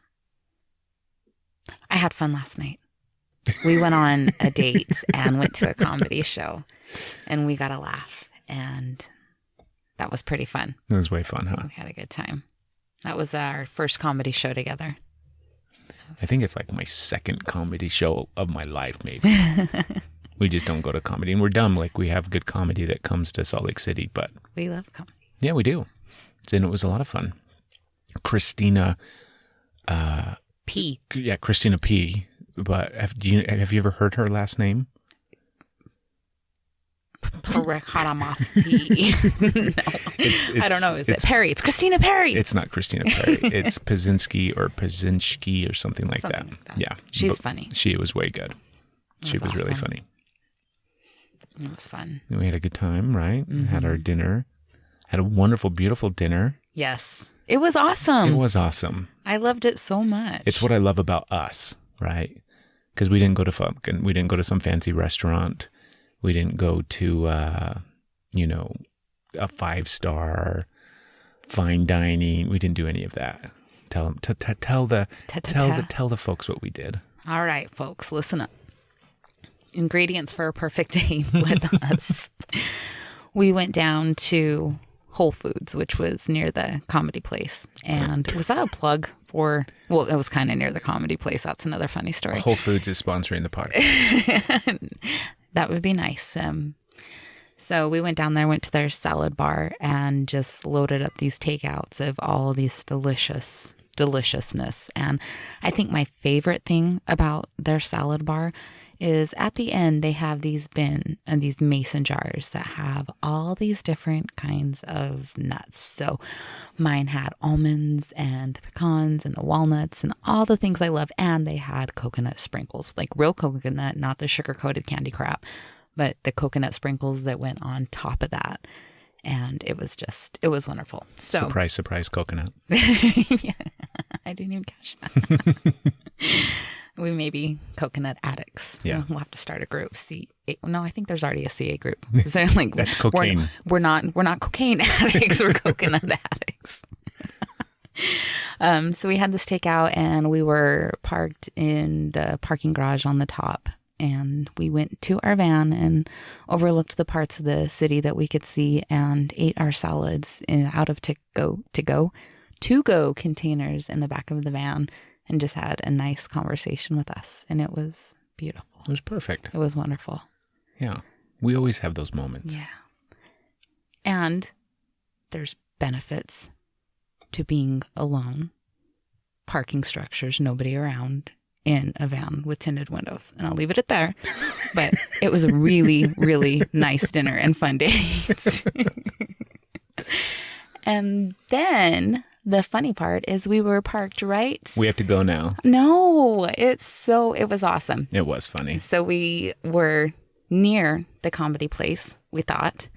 I had fun last night. We went on a date and went to a comedy show, and we got a laugh, and that was pretty fun.
It was way fun, huh?
We had a good time. That was our first comedy show together.
I think it's like my second comedy show of my life, maybe. We just don't go to comedy, and we're dumb. Like, we have good comedy that comes to Salt Lake City, but
We love comedy.
yeah, we do. And it was a lot of fun. Christina
P.
Yeah, Christina P. But have you ever heard her last name?
P. No. I don't know. Is it Perry? It's Christina Perry.
It's not Christina Perry. It's Pazinski or Pazinski or something like that. Yeah.
She's funny.
She was way good. She was really
awesome.
funny.
It was fun.
And we had a good time, right?
Mm-hmm.
Had our dinner. Had a wonderful, beautiful dinner.
Yes. It was awesome.
It was awesome.
I loved it so much.
It's what I love about us, right? Because we didn't go to some fancy restaurant. We didn't go to, a 5-star fine dining. We didn't do any of that. Tell the folks what we did.
All right, folks, listen up. Ingredients for a perfect day with us. We went down to Whole Foods, which was near the comedy place. And was that a plug for, well, it was kind of near the comedy place. That's another funny story.
Whole Foods is sponsoring the podcast.
That would be nice. So we went down there, went to their salad bar, and just loaded up these takeouts of all these deliciousness. And I think my favorite thing about their salad bar is at the end, they have these these mason jars that have all these different kinds of nuts. So mine had almonds and the pecans and the walnuts and all the things I love. And they had coconut sprinkles, like real coconut, not the sugar-coated candy crap, but the coconut sprinkles that went on top of that. And it was wonderful. So
Surprise, coconut.
Yeah, I didn't even catch that. We may be coconut addicts.
Yeah.
We'll have to start a group. No, I think there's already a CA group. So like,
that's cocaine.
We're not cocaine addicts. We're coconut addicts. So we had this takeout, and we were parked in the parking garage on the top. And we went to our van and overlooked the parts of the city that we could see, and ate our salads out of to-go containers in the back of the van, and just had a nice conversation with us. And it was beautiful.
It was perfect.
It was wonderful.
Yeah. We always have those moments.
Yeah. And there's benefits to being alone, parking structures, nobody around, in a van with tinted windows. And I'll leave it at there. But it was a really, really nice dinner and fun date. And then the funny part is we were parked right.
We have to go now.
No, it was awesome.
It was funny.
So we were near the comedy place, we thought,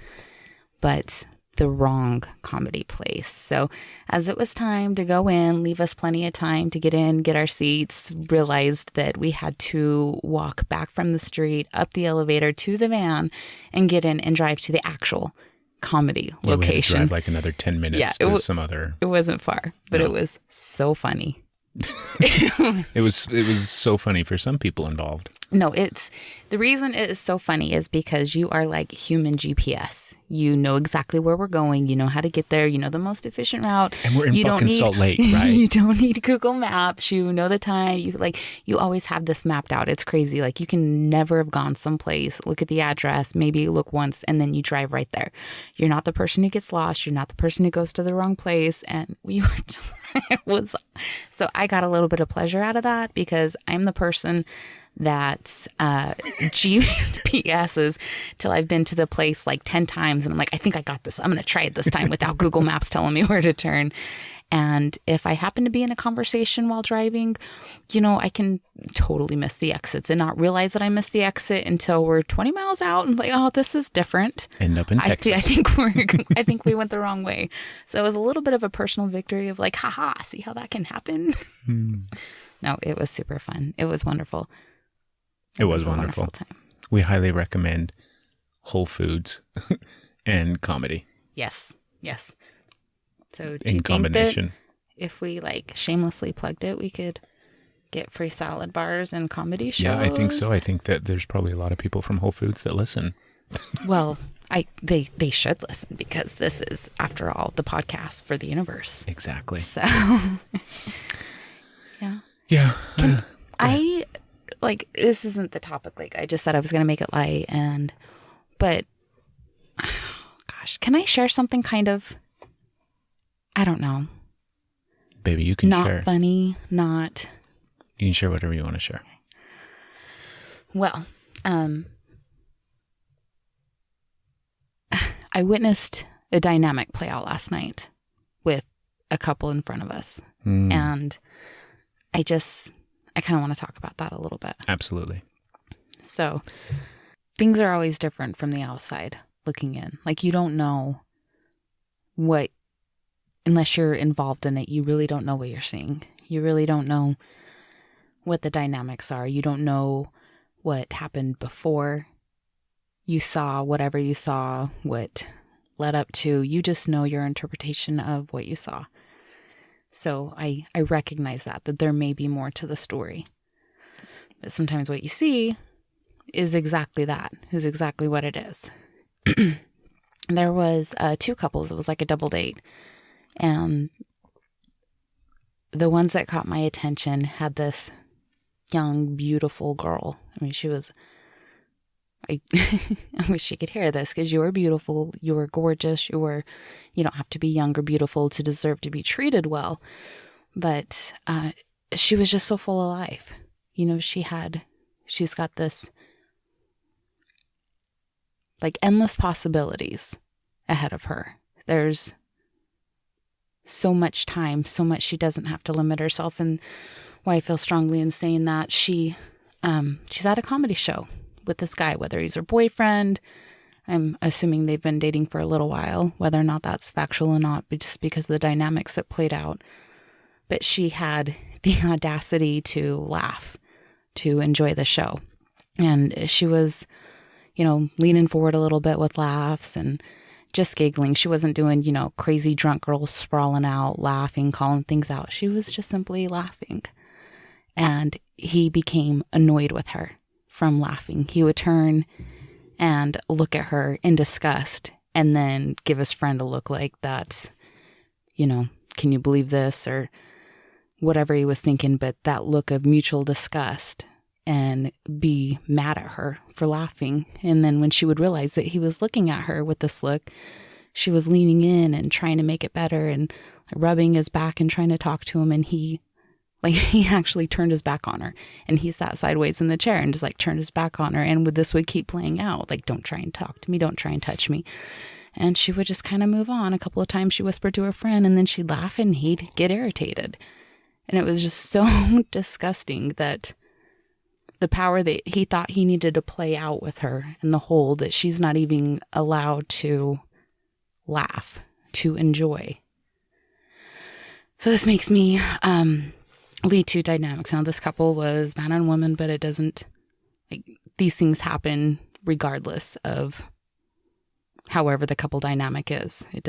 but the wrong comedy place. So as it was time to go in, leave us plenty of time to get in, get our seats, realized that we had to walk back from the street, up the elevator to the van, and get in and drive to the actual comedy location.
We had to drive like another 10 minutes to some other.
It wasn't far, but It was so funny.
It was so funny for some people involved.
No, the reason it is so funny is because you are like human GPS. You know exactly where we're going. You know how to get there. You know the most efficient route.
And we're in fucking Salt Lake, right?
You don't need Google Maps. You know the time. You always have this mapped out. It's crazy. Like, you can never have gone someplace, look at the address, maybe look once, and then you drive right there. You're not the person who gets lost. You're not the person who goes to the wrong place. And so I got a little bit of pleasure out of that, because I'm the person that GPSs till I've been to the place like 10 times, and I'm like, I think I got this. I'm going to try it this time without Google Maps telling me where to turn. And if I happen to be in a conversation while driving, I can totally miss the exits and not realize that I missed the exit until we're 20 miles out, and like, oh, this is different.
End up in Texas.
I think we went the wrong way. So it was a little bit of a personal victory of like, haha, see how that can happen? No, it was super fun. It was wonderful.
It was wonderful.
Time.
We highly recommend Whole Foods and comedy.
Yes. So do
in
you
combination.
think that if we like shamelessly plugged it, we could get free salad bars and comedy shows.
Yeah, I think so. I think that there's probably a lot of people from Whole Foods that listen.
Well, they should listen because this is, after all, the podcast for the universe.
Exactly.
So, yeah.
Yeah.
I, like, this isn't the topic. Like, I just said I was going to make it light, but, gosh, can I share something kind of, I don't know.
Baby, you can
not
share.
Not funny, not.
You can share whatever you want to share.
Well, I witnessed a dynamic play out last night with a couple in front of us. And I kind of want to talk about that a little bit.
Absolutely.
So things are always different from the outside looking in. Like, you don't know what, unless you're involved in it, you really don't know what you're seeing. You really don't know what the dynamics are. You don't know what happened before you saw whatever you saw, what led up to. You just know your interpretation of what you saw. So I recognize that there may be more to the story. But sometimes what you see is exactly that, is exactly what it is. There was 2 couples. It was like a double date. And the ones that caught my attention had this young, beautiful girl. I mean, she was... I wish you could hear this, because you were beautiful, you were gorgeous, you don't have to be young or beautiful to deserve to be treated well. But she was just so full of life. You know, she's got this, like, endless possibilities ahead of her. There's so much time, so much she doesn't have to limit herself. And why I feel strongly in saying that, she's at a comedy show with this guy, whether he's her boyfriend. I'm assuming they've been dating for a little while, whether or not that's factual or not, but just because of the dynamics that played out. But she had the audacity to laugh, to enjoy the show. And she was, leaning forward a little bit with laughs and just giggling. She wasn't doing, crazy drunk girls sprawling out, laughing, calling things out. She was just simply laughing. And he became annoyed with her from laughing. He would turn and look at her in disgust and then give his friend a look like that, can you believe this, or whatever he was thinking, but that look of mutual disgust, and be mad at her for laughing. And then when she would realize that he was looking at her with this look, she was leaning in and trying to make it better and rubbing his back and trying to talk to him. And he actually turned his back on her, and he sat sideways in the chair and just turned his back on her. And this would keep playing out. Don't try and talk to me. Don't try and touch me. And she would just kind of move on. A couple of times she whispered to her friend, and then she'd laugh and he'd get irritated. And it was just so disgusting that the power that he thought he needed to play out with her and the whole that she's not even allowed to laugh, to enjoy. So this makes me lead to dynamics. Now, this couple was man and woman, but it doesn't, these things happen regardless of however the couple dynamic is. It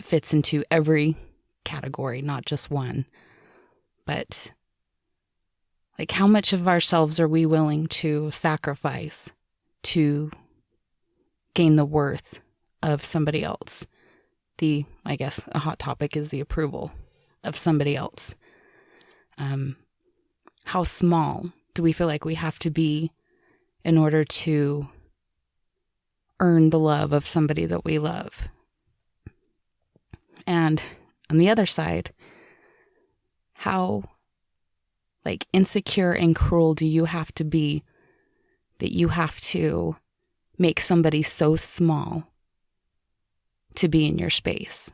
fits into every category, not just one. But how much of ourselves are we willing to sacrifice to gain the worth of somebody else? I guess a hot topic is the approval of somebody else. How small do we feel like we have to be in order to earn the love of somebody that we love? And on the other side, how insecure and cruel do you have to be that you have to make somebody so small to be in your space?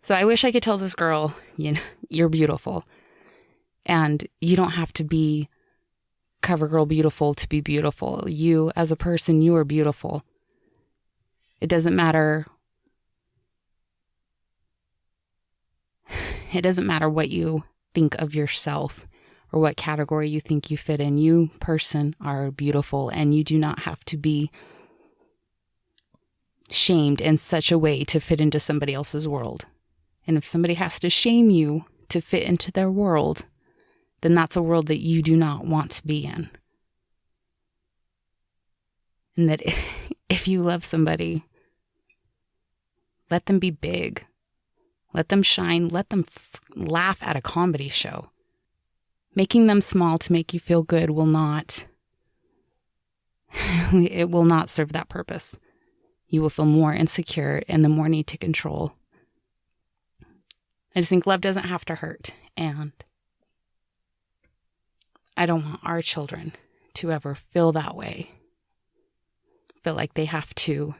So I wish I could tell this girl, you're beautiful. And you don't have to be CoverGirl beautiful to be beautiful. You, as a person, you are beautiful. It doesn't matter. It doesn't matter what you think of yourself or what category you think you fit in. You, person, are beautiful, and you do not have to be shamed in such a way to fit into somebody else's world. And if somebody has to shame you to fit into their world, then that's a world that you do not want to be in. And that if you love somebody, let them be big. Let them shine. Let them laugh at a comedy show. Making them small to make you feel good will not, it will not serve that purpose. You will feel more insecure and the more need to control. I just think love doesn't have to hurt. And I don't want our children to ever feel that way. Feel like they have to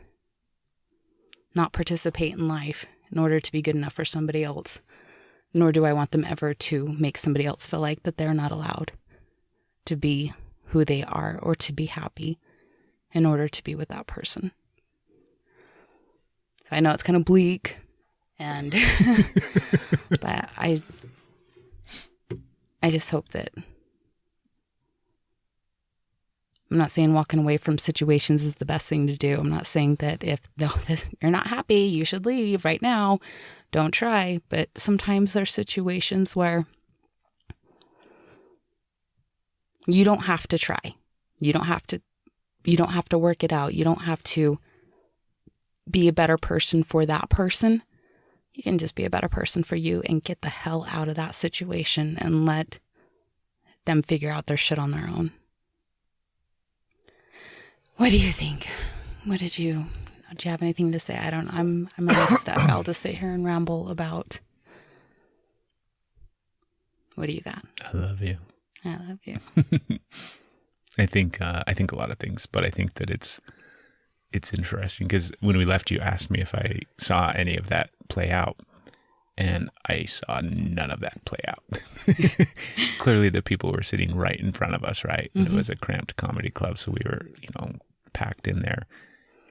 not participate in life in order to be good enough for somebody else. Nor do I want them ever to make somebody else feel like that they're not allowed to be who they are or to be happy in order to be with that person. So I know it's kind of bleak, and but I just hope that, I'm not saying walking away from situations is the best thing to do. I'm not saying that if you're not happy, you should leave right now. Don't try. But sometimes there's situations where you don't have to try. You don't have to work it out. You don't have to be a better person for that person. You can just be a better person for you and get the hell out of that situation and let them figure out their shit on their own. What do you think? Do you have anything to say? I'm out of stuff. I'll just sit here and ramble about. What do you got?
I love you.
I love you.
I think a lot of things, but I think that it's interesting because when we left, you asked me if I saw any of that play out, and I saw none of that play out. Clearly, the people were sitting right in front of us, right? And it was a cramped comedy club, so we were, packed in there,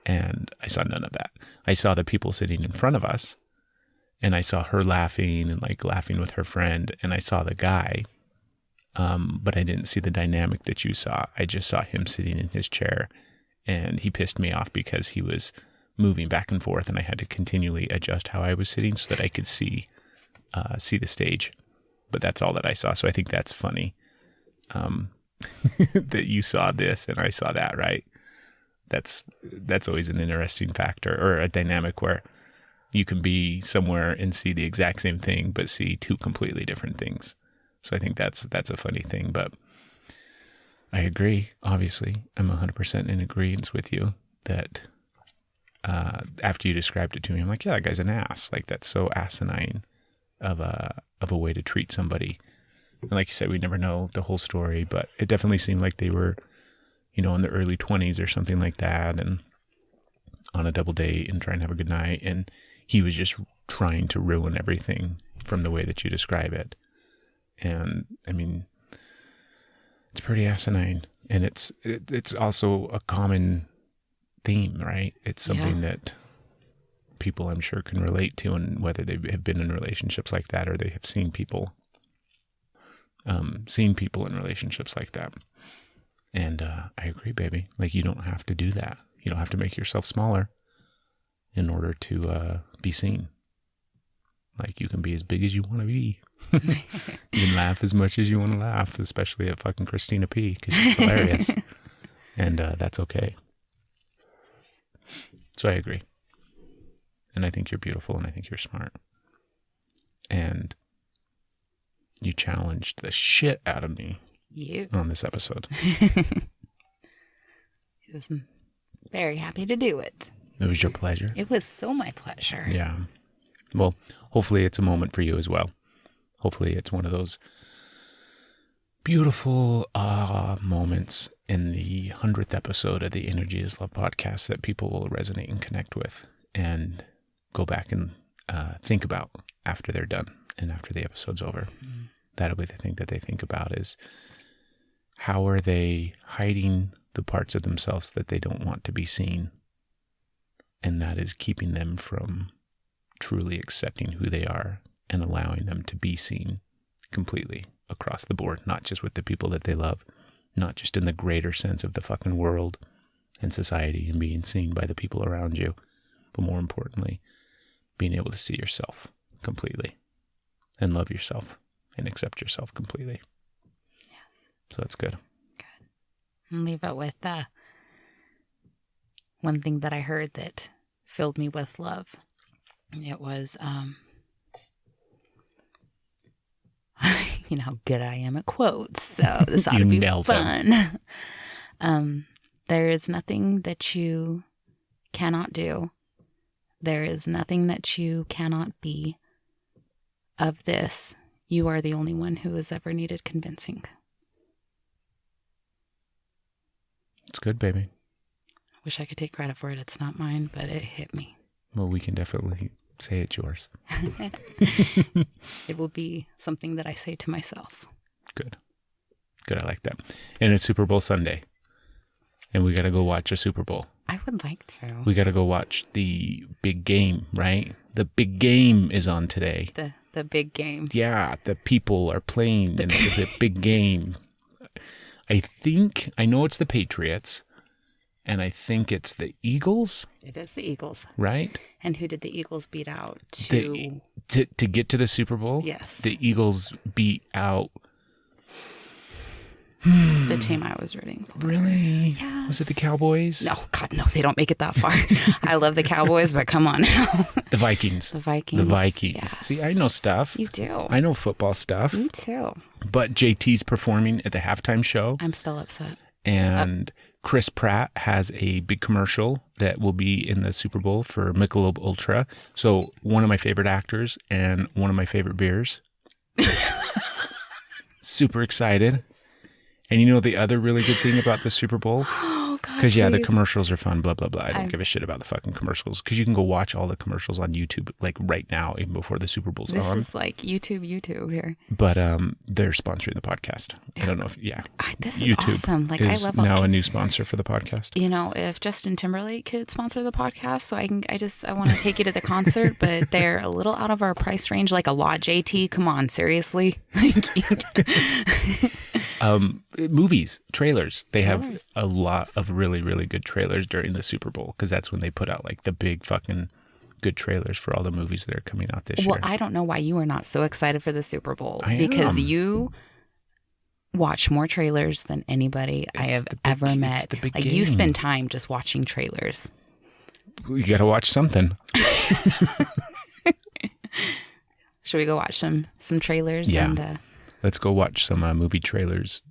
and I saw none of that. I saw the people sitting in front of us, and I saw her laughing and laughing with her friend, and I saw the guy, but I didn't see the dynamic that you saw. I just saw him sitting in his chair, and he pissed me off because he was moving back and forth, and I had to continually adjust how I was sitting so that I could see the stage. But that's all that I saw. So I think that's funny that you saw this and I saw that, right? That's always an interesting factor, or a dynamic where you can be somewhere and see the exact same thing, but see two completely different things. So I think that's a funny thing, but I agree. Obviously, I'm 100% in agreement with you that after you described it to me, I'm like, yeah, that guy's an ass. That's so asinine of a way to treat somebody. And like you said, we never know the whole story, but it definitely seemed like they were, in the early 20s or something like that, and on a double date and trying to have a good night. And he was just trying to ruin everything from the way that you describe it. And I mean, it's pretty asinine. And it's also a common theme, right? It's something that people, I'm sure, can relate to, and whether they have been in relationships like that or they have seen people in relationships like that. And I agree, baby. You don't have to do that. You don't have to make yourself smaller in order to be seen. You can be as big as you want to be. You can laugh as much as you want to laugh, especially at fucking Christina P, because she's hilarious. And that's okay. So I agree. And I think you're beautiful, and I think you're smart. And you challenged the shit out of me on this episode.
I was very happy to do it.
It was your pleasure.
It was so my pleasure.
Yeah. Well, hopefully it's a moment for you as well. Hopefully it's one of those beautiful moments in the 100th episode of the Energy is Love podcast that people will resonate and connect with and go back and think about after they're done and after the episode's over. That'll be the thing that they think about, is how are they hiding the parts of themselves that they don't want to be seen? And that is keeping them from truly accepting who they are and allowing them to be seen completely across the board, not just with the people that they love, not just in the greater sense of the fucking world and society and being seen by the people around you, but more importantly, being able to see yourself completely and love yourself and accept yourself completely. So that's good.
Good. And leave it with one thing that I heard that filled me with love. It was, you know how good I am at quotes, so this ought to be fun. There is nothing that you cannot do. There is nothing that you cannot be. Of this, you are the only one who has ever needed convincing.
It's good, baby.
Wish I could take credit for it. It's not mine, but it hit me.
Well, we can definitely say it's yours.
It will be something that I say to myself.
Good. Good. I like that. And it's Super Bowl Sunday. And we got to go watch a Super Bowl.
I would like to.
We got to go watch the big game, right? The big game is on today.
The big game.
Yeah. The people are playing in the big game. I know it's the Patriots. And I think it's the Eagles.
It is the Eagles.
Right?
And who did the Eagles beat out
to get to the Super Bowl?
Yes.
The Eagles beat out
the team I was rooting for.
Really?
Yes.
Was it the Cowboys?
No, God, no, they don't make it that far. I love the Cowboys, but come on now.
The Vikings.
The Vikings.
The Vikings.
Yes.
See, I know stuff.
You do.
I know football stuff.
Me too.
But JT's performing at the halftime show.
I'm still upset.
And Chris Pratt has a big commercial that will be in the Super Bowl for Michelob Ultra. So one of my favorite actors and one of my favorite beers. Super excited. And you know the other really good thing about the Super Bowl?
Oh, God.
Because, yeah, the
please.
commercials are fun, blah, blah, blah. I don't give a shit about the fucking commercials. Because you can go watch all the commercials on YouTube, like right now, even before the Super Bowl's
This
on.
is like YouTube here.
But they're sponsoring the podcast. I don't know if,
This is
YouTube
awesome. Like,
is
I love
now a new sponsor for the podcast.
You know, if Justin Timberlake could sponsor the podcast, so I want to take you to the concert, but they're a little out of our price range, like a lot, JT. Come on, seriously.
Movies, trailers. They have a lot of really, really good trailers during the Super Bowl because that's when they put out like the big fucking good trailers for all the movies that are coming out this year.
Well, I don't know why you are not so excited for the Super Bowl
because
you watch more trailers than anybody I have ever met.
It's the big
like
game.
You spend time just watching trailers.
You got to watch something.
Should we go watch some trailers?
Yeah.
And,
let's go watch some movie trailers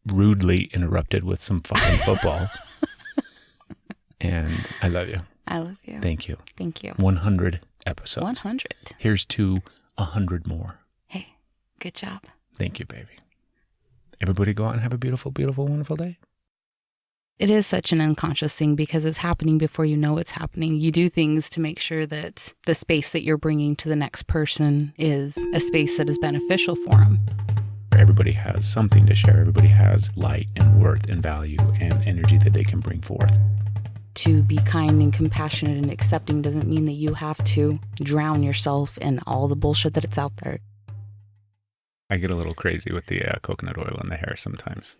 rudely interrupted with some fucking football. And I love you.
I love you.
Thank you.
Thank you.
100 episodes.
100.
Here's to 100 more.
Hey, good job.
Thank you, baby. Everybody go out and have a beautiful, beautiful, wonderful day.
It is such an unconscious thing because it's happening before you know it's happening. You do things to make sure that the space that you're bringing to the next person is a space that is beneficial for them.
Everybody has something to share. Everybody has light and worth and value and energy that they can bring forth.
To be kind and compassionate and accepting doesn't mean that you have to drown yourself in all the bullshit that it's out there.
I get a little crazy with the coconut oil in the hair sometimes.